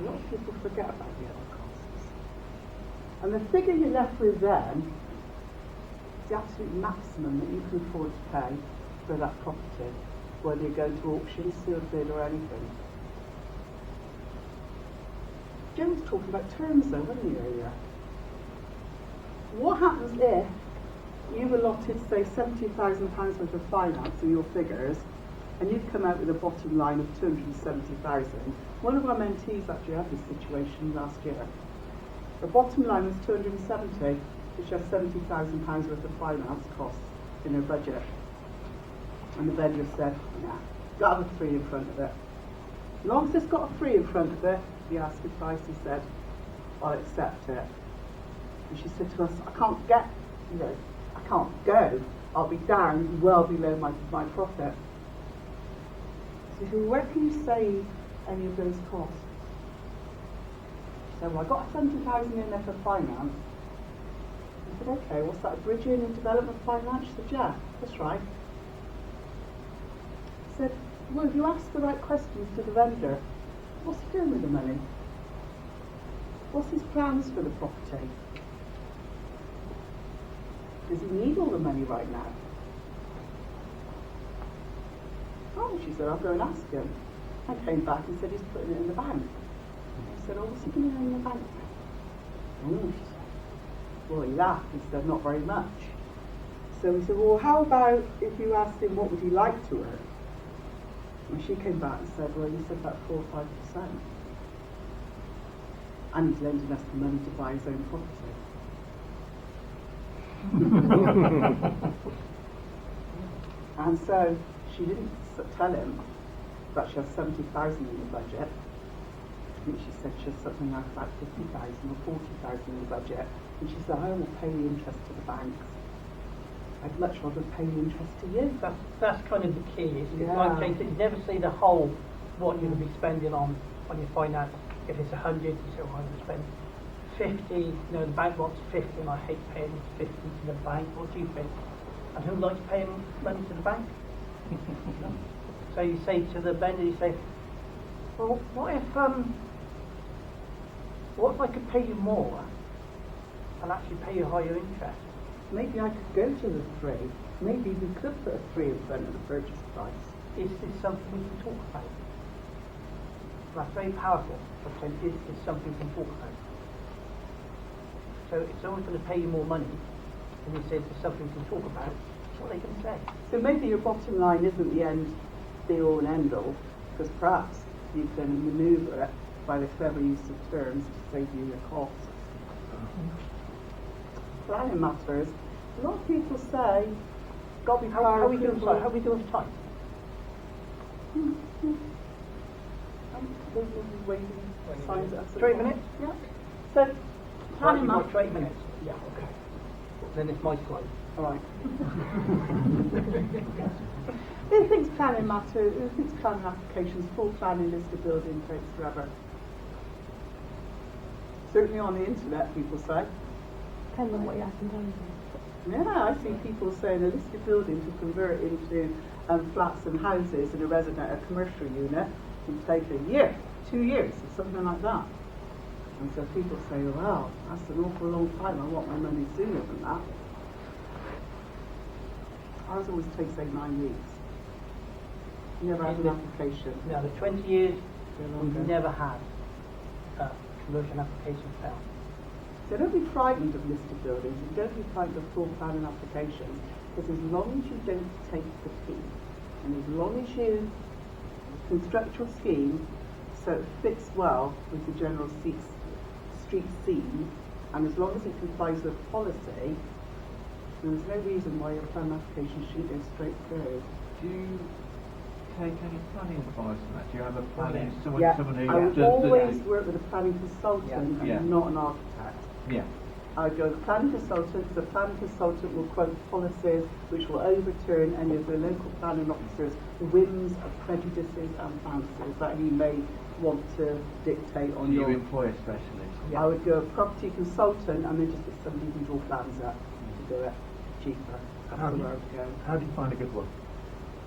A lot of people forget about the other costs. And the figure you're left with then is the absolute maximum that you can afford to pay for that property, whether you go to auction, sealed bid or anything. Joe was talking about terms though, wasn't he, earlier? What happens if you allotted, say, £70,000 worth of finance in your figures, and you've come out with a bottom line of 270,000. One of our mentees actually had this situation last year. The bottom line was 270, which has £70,000 worth of finance costs in her budget. And the vendor said, yeah, got to have a 3 in front of it. As long as it's got a 3 in front of it, the asking price, he said, I'll accept it. And she said to us, I can't get, I can't go. I'll be down well below my profit. So he said, well, where can you save any of those costs? She said, well, I got 70,000 in there for finance. I said, okay, what's that, bridging and development finance? She said, yeah, that's right. I said, well, if you ask the right questions to the vendor, what's he doing with the money? What's his plans for the property? Does he need all the money right now? Oh, she said, I'll go and ask him. I came back and said he's putting it in the bank. I said, oh, what's he putting it in the bank? Oh, she said. Well, he laughed and said, not very much. So we said, well, how about if you asked him what would he like to earn? And she came back and said, well, he said about 4 or 5%. And he's lending us the money to buy his own property. And so she didn't tell him that she has 70,000 in the budget. I think she said she has something like about 50,000 or 40,000 in the budget. And she said, I will pay the interest to the banks. I'd much rather pay the interest to you. That's kind of the key. It's Yeah. like Kate said, you never see the whole, what you're going to be spending on your finance. If it's 100, you say, well, I'm going to spend 50, the bank wants 50 and I hate paying 50 to the bank. What do you think? And who likes paying money to the bank? So you say to the vendor, you say, well, what if I could pay you more and actually pay you higher interest? Maybe I could go to the 3. Maybe we could put a 3 in front of the purchase price. Is this something we can talk about? That's very powerful. Is this something we can talk about? So if someone's going to pay you more money and you say this is something we can talk about, what are they going to say? So maybe your bottom line isn't the end, be all and end all, because perhaps you can manoeuvre it by the clever use of terms to save you your costs. Planning matters. A lot of people say, got to be How are we doing for time? Signs at 3 minutes? Yeah. So, planning Right, matters. 8 minutes. Yeah, okay. Then it's my slide. All right. Who thinks planning matters? Who thinks planning applications, full planning list of building takes forever? Certainly on the internet, people say. Depends on what you're asking time for. Yeah, I see people saying a listed building to convert into flats and houses in a commercial unit can take a year, 2 years, or something like that. And so people say, wow, that's an awful long time. I want my money sooner than that. Ours always takes 8-9 weeks. Never had an application. Now, the 20 years, They're we've longer. never had a conversion application fail. So don't be frightened of listed buildings and don't be frightened of full planning applications, because as long as you don't take the fee and as long as you construct your scheme so it fits well with the general street scene, and as long as it complies with policy, there's no reason why your planning application should go straight through. Do you take any planning advice on that? Do you have a planning, someone Yeah, who I would does always work with a planning consultant Yeah. and not an architect. Yeah. I would go with a planning consultant, because the planning consultant will quote policies which will overturn any of the local planning officers' whims, prejudices and fancies that he may want to dictate on Do you your... employ a specialist? I would go a property consultant and then just get somebody who can draw plans up to do it cheaper. That's How do where I would go. you find a good one?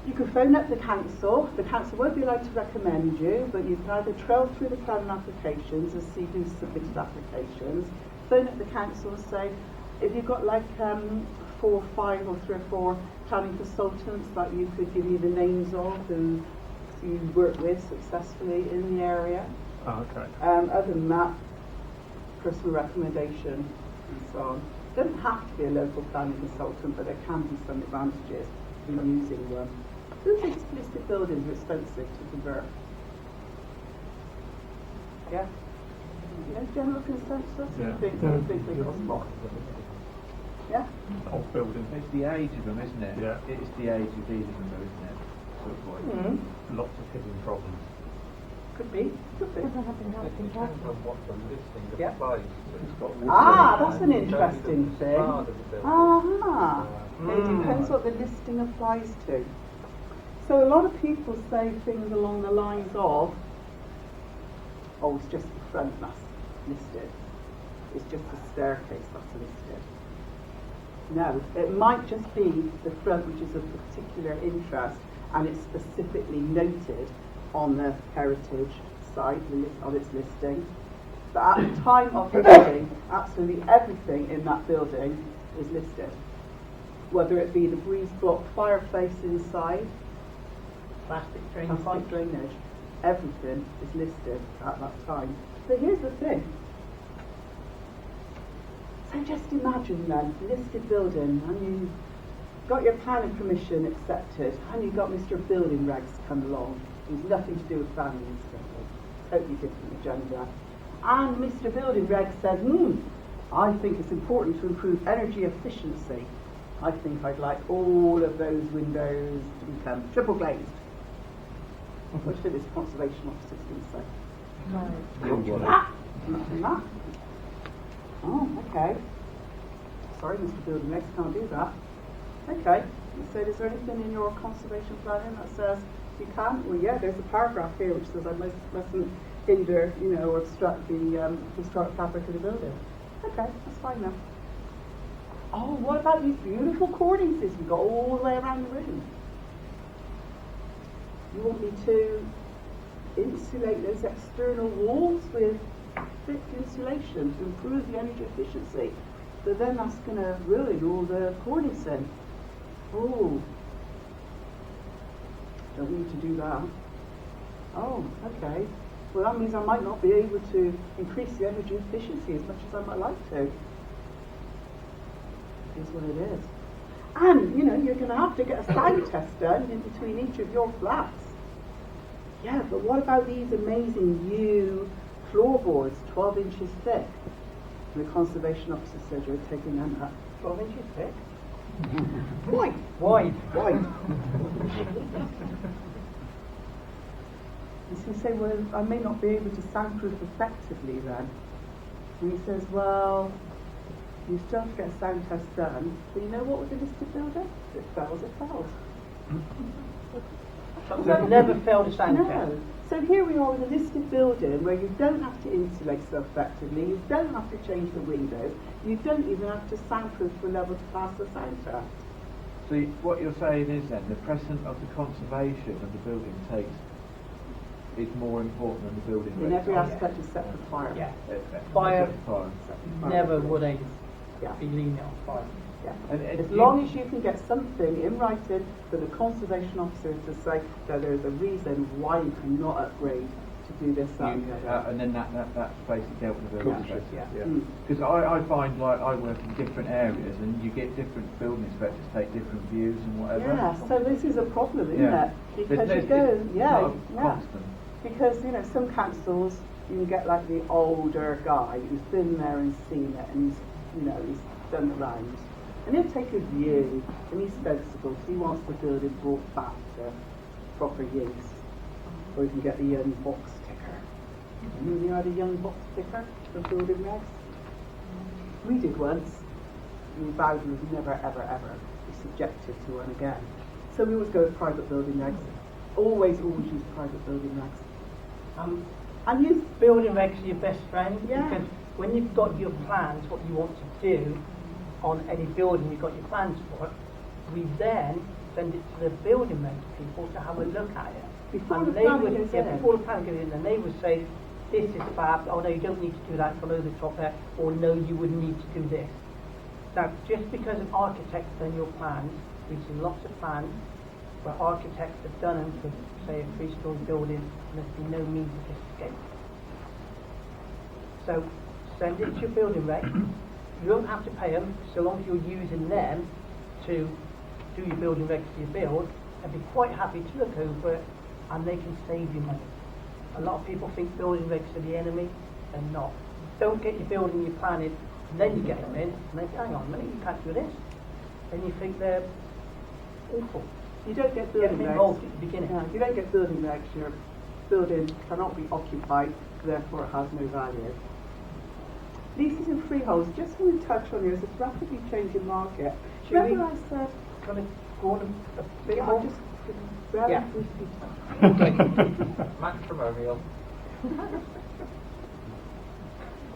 You can phone up the council. The council won't be allowed to recommend you, but you can either trail through the planning applications and see who's submitted applications. Phone up the council and say, if you've got like 4 or 5 or 3 or 4 planning consultants that you could give me the names of who you work with successfully in the area. Oh, okay. Other than that, personal recommendation and so on. Doesn't have to be a local planning consultant, but there can be some advantages in using one. Who thinks listed buildings are expensive to convert? Yeah? No general consensus? Yeah. I think they cost more. Yeah? Old building. It's the age of them, isn't it? Yeah. It's the age of these of them, though, isn't it? Sort of like. Lots of hidden problems. Could be. Could be. Doesn't happen to It depends on what the listing Yeah. applies to. That's an interesting thing. It depends what the listing applies to. So a lot of people say things along the lines of, oh, it's just the front that's listed. It's just the staircase that's listed. No, it might just be the front which is of particular interest and it's specifically noted on the heritage site, on its listing. But at the time of listing, absolutely everything in that building is listed. Whether it be the breeze block fireplace inside, Plastic plastic drainage, everything is listed at that time. But here's the thing. So just imagine then, listed building, and you got your planning permission accepted, and you got Mr. Building Regs come along. There's nothing to do with planning instantly. Totally different agenda. And Mr. Building Regs said, I think it's important to improve energy efficiency. I think I'd like all of those windows to become triple glazed. What do you think this conservation officer's going to say? Nothing that. Oh, okay. Sorry, Mr. Building Regs, can't do that. Okay. So is there anything in your conservation planning that says you can? Well, yeah, there's a paragraph here which says I mustn't hinder, or obstruct the historic fabric of the building. Okay, that's fine now. Oh, what about these beautiful cornices you've got all the way around the room? You want me to insulate those external walls with thick insulation to improve the energy efficiency, but then that's going to ruin all the cornice in. Oh, don't need to do that. Oh, okay. Well, that means I might not be able to increase the energy efficiency as much as I might like to. It is what it is. And, you know, you're going to have to get a sound test done in between each of your flats. Yeah, but what about these amazing new floorboards, 12 inches thick? And the conservation officer said you're taking them up. 12 inches thick? Wide. Wide. Wide. And so you say, well, I may not be able to soundproof effectively then. And he says, well, you still have to get a sound test done. So you know what with a listed building? If it fails, it fails. I've never failed a sound test. No. So here we are with a listed building where you don't have to insulate so effectively, you don't have to change the windows, you don't even have to soundproof for level to pass the sound test. So what you're saying is then the precedent of the conservation of the building is more important than the building In every regs. aspect except for fire. Yeah. Fire. Fire. Never would I Yeah. be leaning on fire. Yeah. And As long as you can get something in writing for the conservation officer to say that there's a reason why you cannot upgrade to do this, that, and the other. and then that's basically dealt with the building Cool. inspector. Yeah. Because I find like I work in different areas and you get different building inspectors take different views and whatever. Yeah, so this is a problem, isn't Yeah. it? Because It's you go, not yeah, a yeah. constant. Because, you know, some councils, you can get like the older guy who's been there and seen it and he's, you know, he's done the rounds. And he'll take a view and he's sensible, so he wants the building brought back to proper use. Or you can get the young box sticker. You had a young box sticker for building regs? We did once. We vowed we would never, ever, ever be subjected to one again. So we always go with private building regs. Always use private building regs. And use building regs are your best friend, Yeah. because when you've got your plans, what you want to do on any building, you've got your plans for it, we then send it to the building regs people to have a look at it. Before And the they plan would, goes yeah, in. before the plan goes in, and they would say, this is fab, oh no, you don't need to do that below the top there, or no, you would need to do this. Now, just because an architect's done your plans, we've seen lots of plans where architects have done them for, say, a 3-story building, and there's been no means of escape. So, send it to your building reg. You don't have to pay them, so long as you're using them to do your building regs for your build, and be quite happy to look over it, and they can save you money. A lot of people think building regs are the enemy, they're not. Don't get your building, your planning, and then you get them in, and they say, hang on a minute, you can't do this. Then you think they're awful. You don't get Get building them regs. involved at the beginning. Yeah, you don't get building regs. Your building cannot be occupied, therefore it has no value. Leases and freeholds, just want to touch on this, it's a rapidly changing market. Should we- Remember I said, Kind of go on a bit yeah, more? I'm just very Yeah. briefly Matrimonial.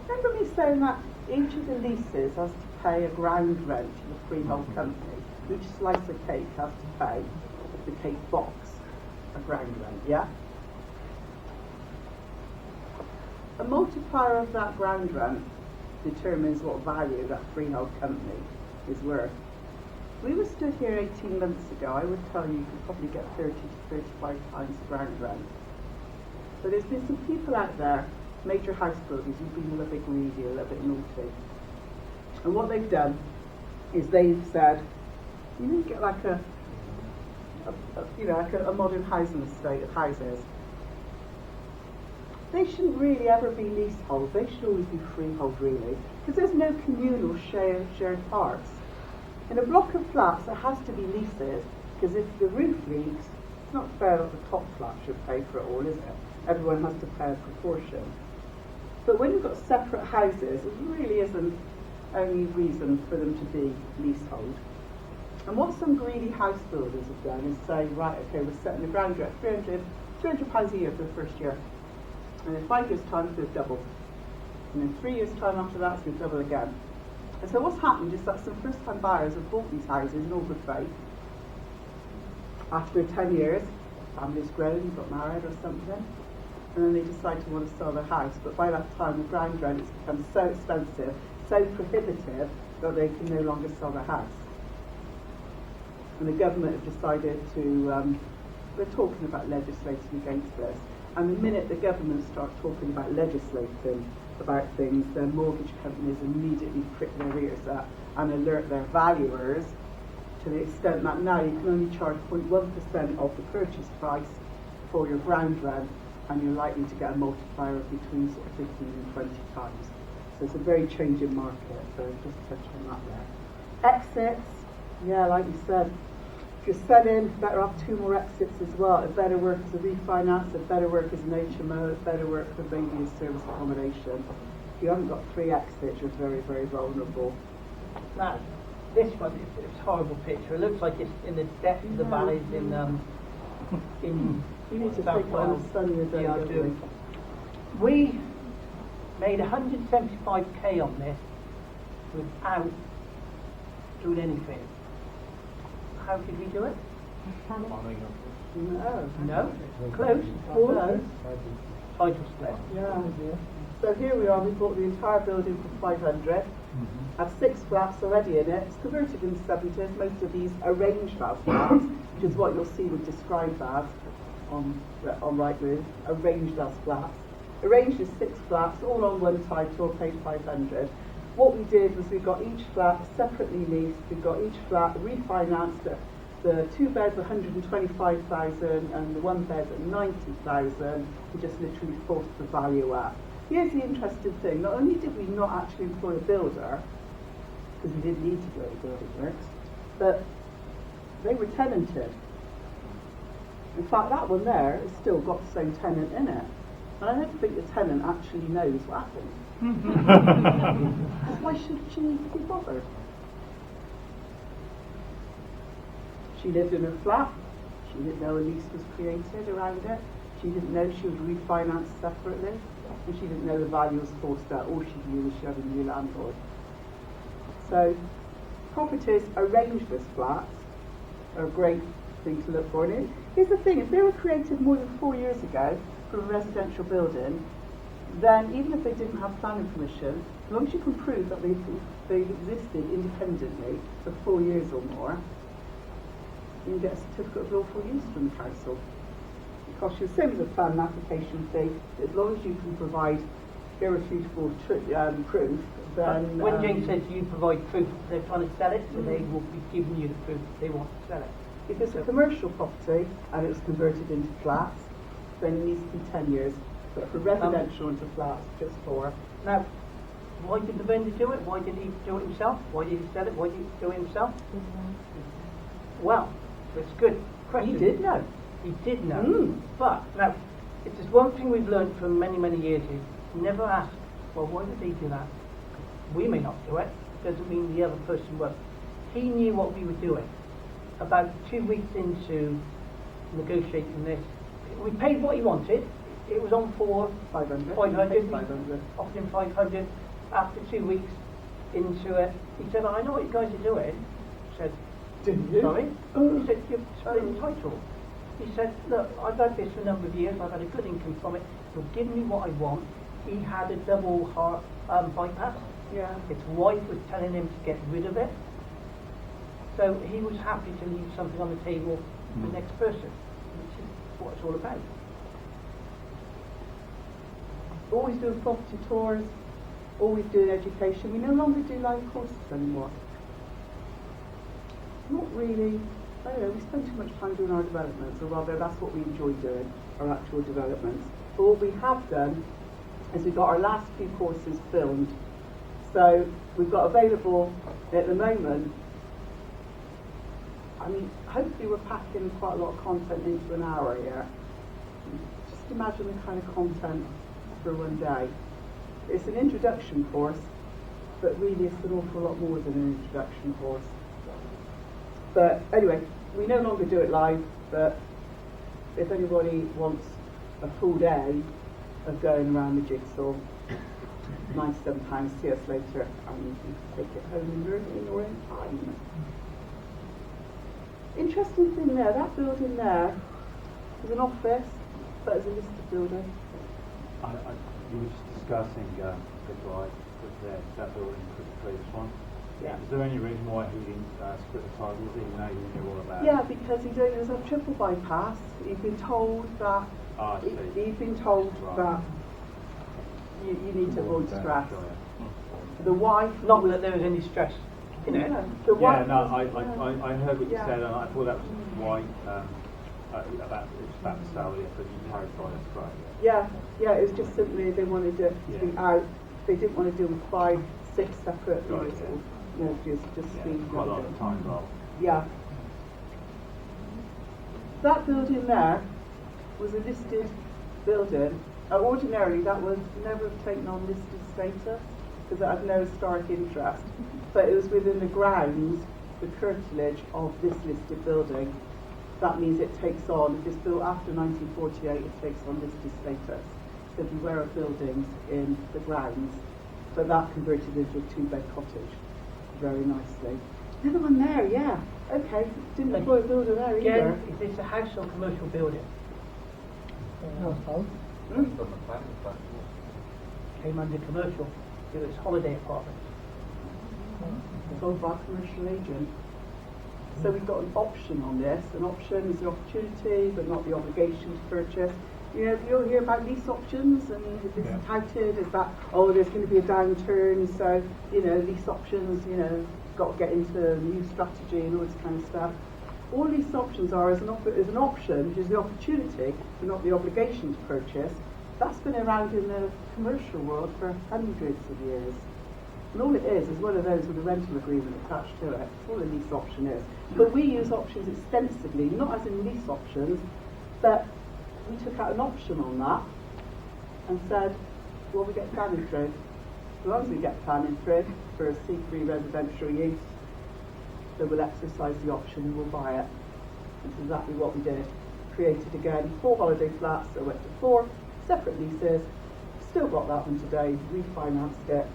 Remember me saying that each of the leases has to pay a ground rent to the freehold company. Each slice of cake has to pay the cake box a ground rent, yeah? A multiplier of that ground rent determines what value that freehold company is worth. We were stood here 18 months ago, I would tell you could probably get 30 to 35 times the ground rent. So there's been some people out there, major house builders, who've been a little bit greedy, a little bit naughty. And what they've done is they've said, you know, you get like a modern housing estate of houses. They shouldn't really ever be leasehold. They should always be freehold, really, because there's no communal shared parts. In a block of flats, there has to be leases, because if the roof leaks, it's not fair that the top flat should pay for it all, is it? Everyone has to pay a proportion. But when you've got separate houses, there really isn't any reason for them to be leasehold. And what some greedy house builders have done is say, right, okay, we're setting the ground rent £300 a year for the first year. And in 5 years' time, it's going to double. And in 3 years' time after that, it's going to double again. And so what's happened is that some first-time buyers have bought these houses in all good faith. After 10 years, family's grown, got married or something, and then they decide to want to sell their house, but by that time the ground rent has become so expensive, so prohibitive, that they can no longer sell their house. And the government have decided to, we're talking about legislating against this, and the minute the government starts talking about legislating about things, then mortgage companies immediately prick their ears up and alert their valuers, to the extent that now you can only charge 0.1% of the purchase price for your ground rent, and you're likely to get a multiplier of between sort of 15 and 20 times. So it's a very changing market, so just touch on that there. Exits, yeah, like you said, if you're selling, better have 2 more exits as well. It better work as a refinance, it better work as an HMO, it better work for maybe a service accommodation. If you haven't got 3 exits, you're very, very vulnerable. Now, this one, it's a horrible picture. It looks like it's in the depth of the valleys in You need to South take it on Wales. a sunnier day, Yeah, I don't do. We made 175k on this without doing anything. How did we do it? we? No. No. Close. No. Title split. Yeah. So here we are, we bought the entire building for 500. Have 6 flats already in it. It's converted in the 70s. Most of these arranged as flats, which is what you'll see with described as on Rightmove, arranged as flats. Arranged is 6 flats, all on one title, paid 500. What we did was we got each flat separately leased. We got each flat refinanced. The 2 beds 125,000 and the 1 bed at 90,000. We just literally forced the value up. Here's the interesting thing. Not only did we not actually employ a builder, because we didn't need to do any building works, but they were tenanted. In fact, that one there has still got the same tenant in it. And I don't think the tenant actually knows what happened. Why should she be bothered? She lived in her flat. She didn't know a lease was created around it. She didn't know she was refinanced separately. And she didn't know the value was forced out. All she knew was she had a new landlord. So, properties arranged as flats are a great thing to look for. And here's the thing, if they were created more than 4 years ago for a residential building, then even if they didn't have planning permission, as long as you can prove that they've existed independently for 4 years or more, you can get a certificate of lawful use from the council. It costs you the same as a planning application fee. As long as you can provide irrefutable proof, then... When Jane says you provide proof, they're trying to sell it, so they will be giving you the proof that they want to sell it. If it's a commercial property and it was converted into flats, then it needs to be 10 years. But for residential into flats, just 4. Now, why did the vendor do it? Why did he do it himself? Why did he sell it? Why did he do it himself? Well, it's a good question. He did know. He did know. But, now, if there's one thing we've learned from many, many years is never ask, well, why did he do that? We may not do it. Doesn't mean the other person won't. He knew what we were doing. About 2 weeks into negotiating this, we paid what he wanted. It was on for 500. 500. 500. Offered him 500. After 2 weeks into it, he said, I know what you guys are doing. I said, Didn't you? sorry? He said, you're splitting title. He said, look, I've had this for a number of years. I've had a good income from it. You're giving me what I want. He had a double heart bypass. Yeah. His wife was telling him to get rid of it. So he was happy to leave something on the table for the next person, which is what it's all about. Always doing property tours, always doing education. We no longer do live courses anymore. Not really. I don't know, we spend too much time doing our developments, or rather that's what we enjoy doing, our actual developments. But what we have done is we've got our last few courses filmed. So we've got available at the moment, I mean, hopefully we're packing quite a lot of content into an hour here. Just imagine the kind of content for one day. It's an introduction course, but really it's an awful lot more than an introduction course. But anyway, we no longer do it live, but if anybody wants a full day of going around the jigsaw, £97, see us later, and you can take it home and learn it in your own time. Interesting thing there, that building there, As an office, but as a listed building. You were just discussing the drive with that building for the previous one. Yeah. Is there any reason why he didn't split the titles even though he knew all about it? Yeah, because he's owners of triple bypass. He'd been told that. He'd been told that you need to avoid stress. The wife. Not that there was any stress. You know. Yeah, the wife. I heard what you said, and I thought that was why about the salary, but you clarified it right. Yeah, it was just simply they wanted it to be out. They didn't want to do 5, 6 separate. Just speed. Quite a lot of time involved. Yeah. That building there was a listed building. Ordinarily, that would never have taken on listed status because it had no historic interest. But it was within the grounds, the curtilage of this listed building. That means it takes on, if it's built after 1948, it takes on listed status. So beware of buildings in the grounds. But that converted into a 2-bed cottage very nicely. Another one there, yeah. Okay, didn't employ a builder there either. Is this a house or commercial building? From the planning platform. Came under commercial. It was holiday apartments. It's all about commercial agent. So we've got an option on this. An option is an opportunity, but not the obligation to purchase. You know, you'll hear about lease options, and this is touted as that, there's going to be a downturn, so, lease options, got to get into a new strategy and all this kind of stuff. All lease options are as an option, which is the opportunity, but not the obligation to purchase. That's been around in the commercial world for hundreds of years. And all it is one of those with a rental agreement attached to it. That's all a lease option is. But we use options extensively, not as in lease options, but we took out an option on that and said, well, we get planning through. As long as we get planning through for a C3 residential use, then we'll exercise the option and we'll buy it. That's exactly what we did. Created again 4 holiday flats, so went to 4 separate leases. Still got that one today, refinanced it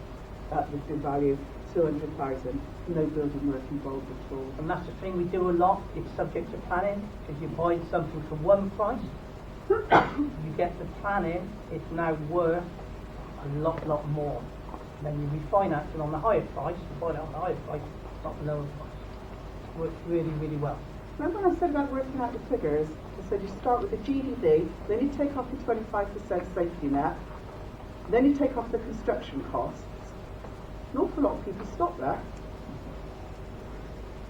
at the good value, 200,000. No building work involved at all. And that's the thing we do a lot. It's subject to planning because you buy something for one price. You get the planning, it's now worth a lot more. Then you refinance it on the higher price, you buy it on the higher price, not the lower price. Works really well. Remember when I said about working out the figures? I said you start with the GDP, then you take off the 25% safety net, then you take off the construction costs. An awful lot of people stop there.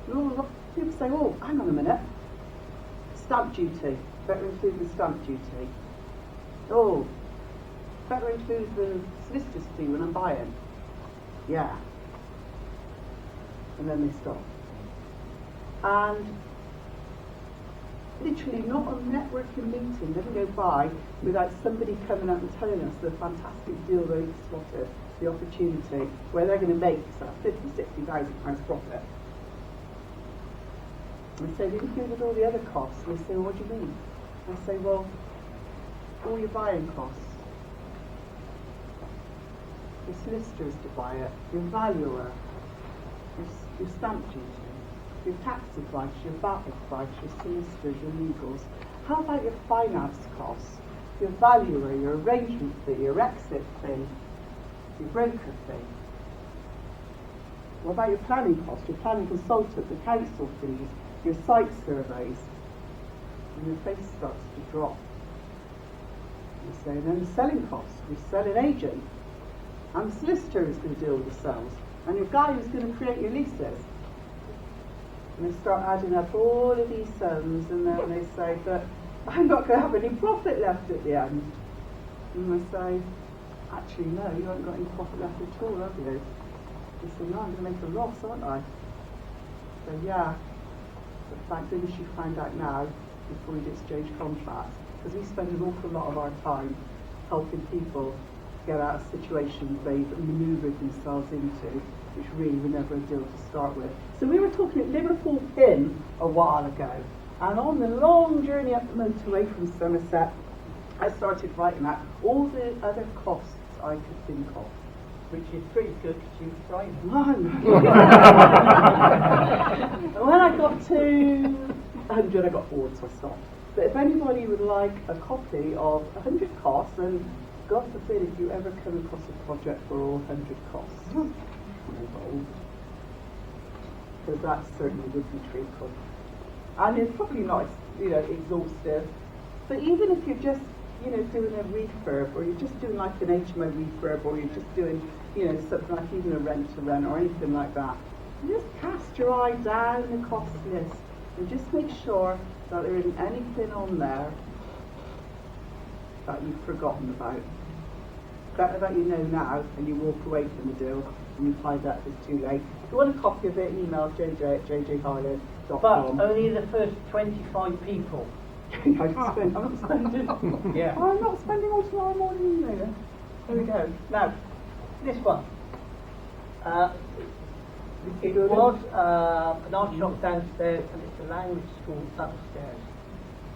An awful lot of people say, hang on a minute, stamp duty. Better include the stamp duty. Better include the solicitor's fee when I'm buying. Yeah. And then they stop. And literally not a networking meeting doesn't go by without somebody coming up and telling us the fantastic deal they've spotted, the opportunity, where they're going to make £50,000-60,000 profit. And I say, we've included all the other costs. And they say, what do you mean? I say, well, all your buying costs, your solicitors to buy it, your valuer, your stamp duty, your tax advice, your VAT advice, your solicitors, your legals. How about your finance costs, your valuer, your arrangement fee, your exit fee, your broker fee? What about your planning costs, your planning consultant, the council fees, your site surveys? And your face starts to drop. You say, then the selling costs, your selling agent, and the solicitor who's going to deal with the sales, and your guy who's going to create your leases. And they start adding up all of these sums, and then they say, but I'm not going to have any profit left at the end. And I say, actually no, you haven't got any profit left at all, have you? They say, no, I'm going to make a loss, aren't I? So yeah, but thank goodness you find out now before we'd exchange contracts, because we spend an awful lot of our time helping people get out of situations they've manoeuvred themselves into, which really were never a deal to start with. So we were talking at Liverpool Pin a while ago, and on the long journey up the motorway from Somerset, I started writing out all the other costs I could think of. Which is pretty good because you were trying. And when I got to 100, I got bored, so I stopped. But if anybody would like a copy of 100 costs, and God forbid if you ever come across a project for all 100 costs, because that certainly would be treacle. And it's probably not, exhaustive. But even if you're just, doing a refurb, or you're just doing like an HMO refurb, or you're just doing, something like even a rent to rent or anything like that, just cast your eye down the cost list and just make sure that there isn't anything on there that you've forgotten about. Better that you know now and you walk away from the deal and you find out it's too late. If you want a copy of it, email jj@jjharling.com. But only the first 25 people. I'm not spending. Yeah. I'm not spending all tomorrow morning either. There we go. Now, this one. It was an art shop downstairs and it's a language school upstairs.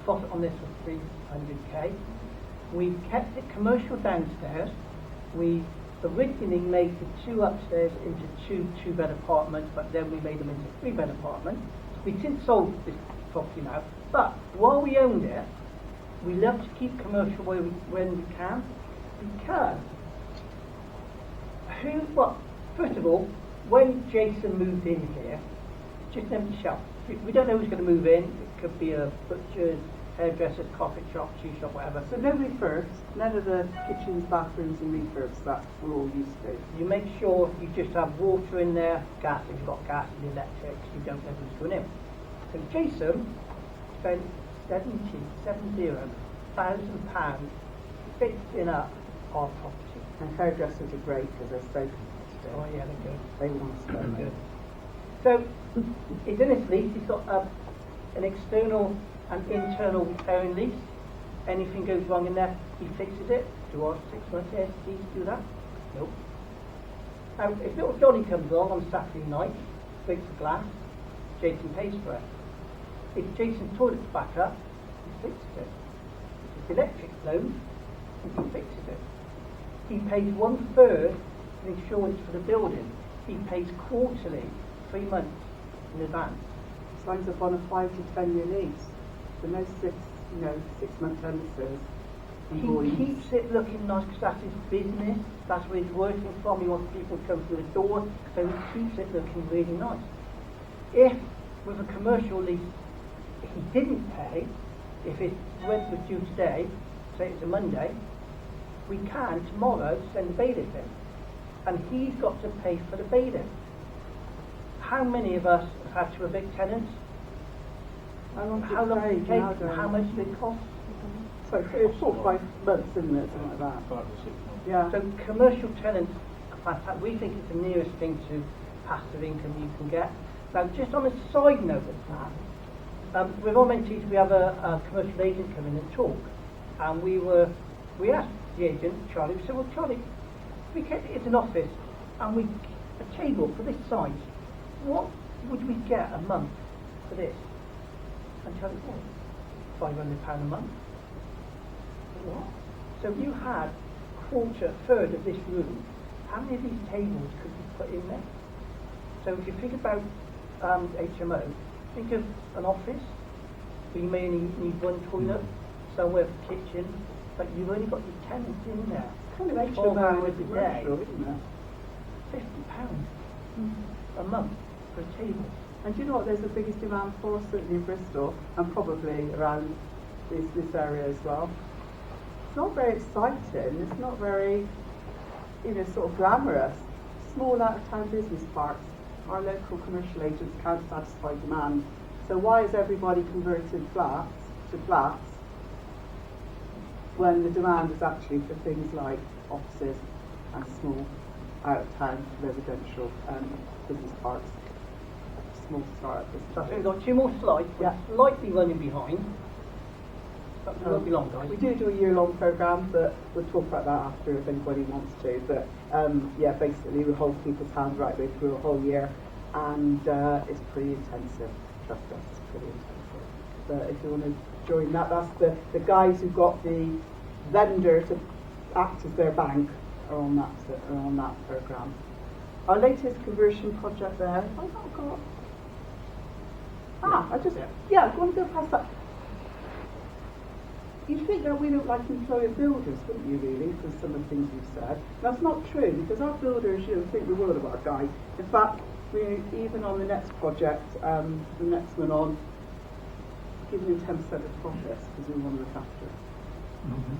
Profit on this was 300k. We kept it commercial downstairs. We originally made the two upstairs into two-bed apartments, but then we made them into three-bed apartments. We since sold this property now, but while we owned it, we love to keep commercial when we can, because first of all, when Jason moved in here, just an empty shop. We don't know who's going to move in. It could be a butcher's, hairdressers, coffee shop, shoe shop, whatever. So no refurbs, none of the kitchens, bathrooms and refurbs that we're all used to. You make sure you just have water in there, gas if you've got gas and electric, you don't know who's going in. So Jason spent £70,000 fixing up our property. And hairdressers are great because they're so competitive. Oh yeah, they're good. They want to spend Good. it. So he's in his lease, he's got an external and internal repairing lease. Anything goes wrong in there, he fixes it. Do our 6 months SDs do that? Nope. Now, if little Johnny comes along on Saturday night, breaks the glass, Jason pays for it. If Jason's toilet's back up, he fixes it. If the electric's blown, he fixes it. He pays 1/3 of insurance for the building. He pays quarterly, 3 months in advance. Signs up on a 5 to 10 year lease. So no 6-month tenancies. He keeps it looking nice because that's his business, that's where he's working from, he wants people to come through the door, so he keeps it looking really nice. If, with a commercial lease, he didn't pay, if his rent was due today, say it's a Monday, we can tomorrow send the bailiff in, and he's got to pay for the bailiff. How many of us have had to evict tenants? How long did it take? How much did it cost? So it's 4 or 5 months, isn't it? Something like that. 5 or 6 months. Yeah. So commercial tenants, we think it's the nearest thing to passive income you can get. Now, just on a side note of that, with our mentees, we have a commercial agent come in and talk, and we asked the agent, Charlie, we said, well, Charlie, we kept it as an office, and a table for this size, what would we get a month for this? And Charlie said, £500 a month. What? So if you had a third of this room, how many of these tables could you put in there? So if you think about HMO, think of an office, where you may only need one toilet, somewhere for kitchen, but you've only got your tenants in there. Kind of 12 HMO hours a day, isn't it? £50 a month for a table. And do you know what? There's the biggest demand for, certainly in Bristol, and probably around this area as well. It's not very exciting. It's not very, sort of glamorous. Small out-of-town business parks. Our local commercial agents can't satisfy demand. So why is everybody converting flats to flats when the demand is actually for things like offices and small out-of-town residential business parks? Small start business. So we've got 2 more slides. Yeah. We're slightly running behind. But we won't be long, guys. We do a year-long programme, but we'll talk about that after if anybody wants to. But basically we hold people's hands right way through a whole year, and it's pretty intensive. Trust us, it's pretty intensive. But if you want to join that, that's the guys who've got the vendor to act as their bank are on that programme. Our latest conversion project there. Have I not got? I want to go past that. You'd think that we don't like employing builders, wouldn't you, really, from some of the things you've said? That's not true, because our builders, think the world of our guy. In fact, we even on the next project, the next one on, giving him 10% of profits, because we want to look after it. Mm-hmm.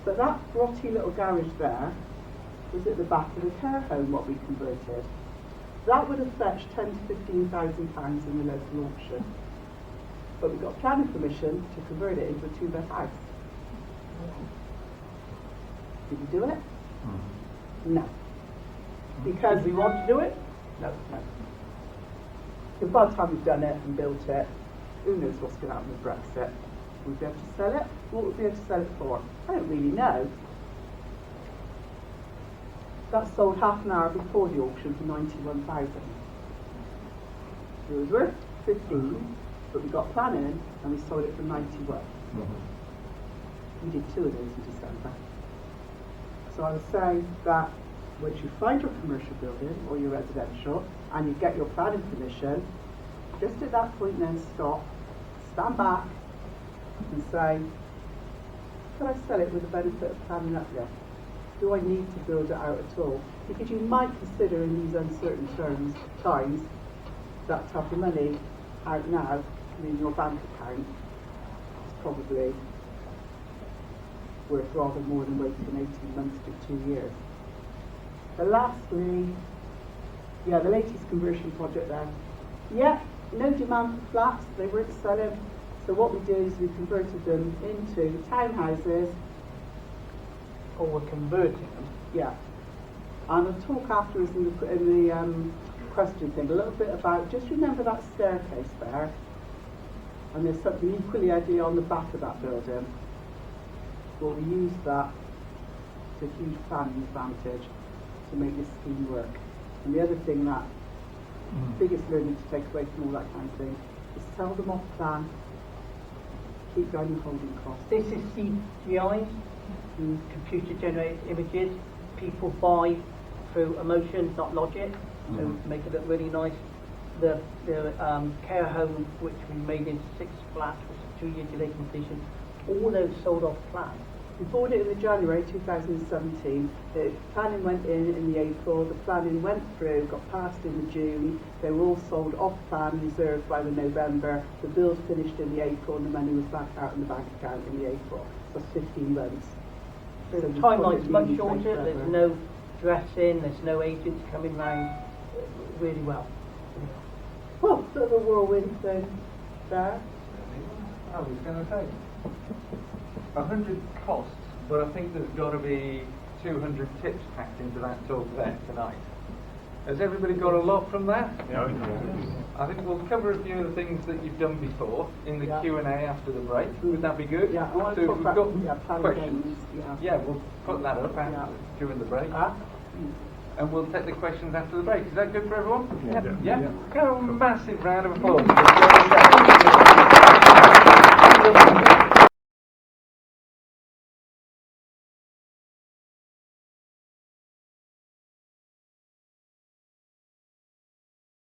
But that grotty little garage there was at the back of the care home, what we converted. That would have fetched £10,000 to £15,000 in the local auction. But we got planning permission to convert it into a 2-bed house. Did we do it? No. Because we want to do it? No. Because by the time we've done it and built it, who knows what's going to happen with Brexit? Will we be able to sell it? What would we be able to sell it for? I don't really know. That sold half an hour before the auction for 91,000. It was worth 15, but we got planning and we sold it for 91. We did 2 of those in December. So I was saying that once you find your commercial building or your residential and you get your planning permission, just at that point then stop, stand back and say, can I sell it with the benefit of planning uplift? Do I need to build it out at all? Because you might consider in these uncertain times that type of money out now in your bank account is probably worth rather more than waiting 18 months to 2 years. Lastly, the latest conversion project there. Yeah, no demand for flats, they weren't selling. So what we did is we converted them into townhouses. Or we're converting them? Yeah. And I'll talk afterwards in the question thing a little bit about, just remember that staircase there. And there's something equally ideal on the back of that building. Well, we used that to a huge planning advantage to make this scheme work. And the other thing that, biggest learning to take away from all that kind of thing, is sell them off plan, keep down your holding costs. This is CGI, computer generated images. People buy through emotion, not logic, to make it look really nice. The care home, which we made into 6 flats, with 2-year delay completion, all those sold off plan. We bought it in the January 2017. The planning went in the April. The planning went through, got passed in the June. They were all sold off plan, reserved by the November. The build finished in the April, and the money was back out in the bank account in the April. So 15 months. So the timeline's much shorter. There's no dressing. There's no agents coming round. Really well. Well, bit of a whirlwind thing there. I was going to say 100 costs, but I think there's got to be 200 tips packed into that talk there tonight. Has everybody got a lot from that? Yeah. I think we'll cover a few of the things that you've done before in the Q&A after the break. Would that be good? Yeah, I want So to if talk we've about got questions, we'll put that up after, during the break. And we'll take the questions after the break. Is that good for everyone? Yeah. Give a massive round of applause.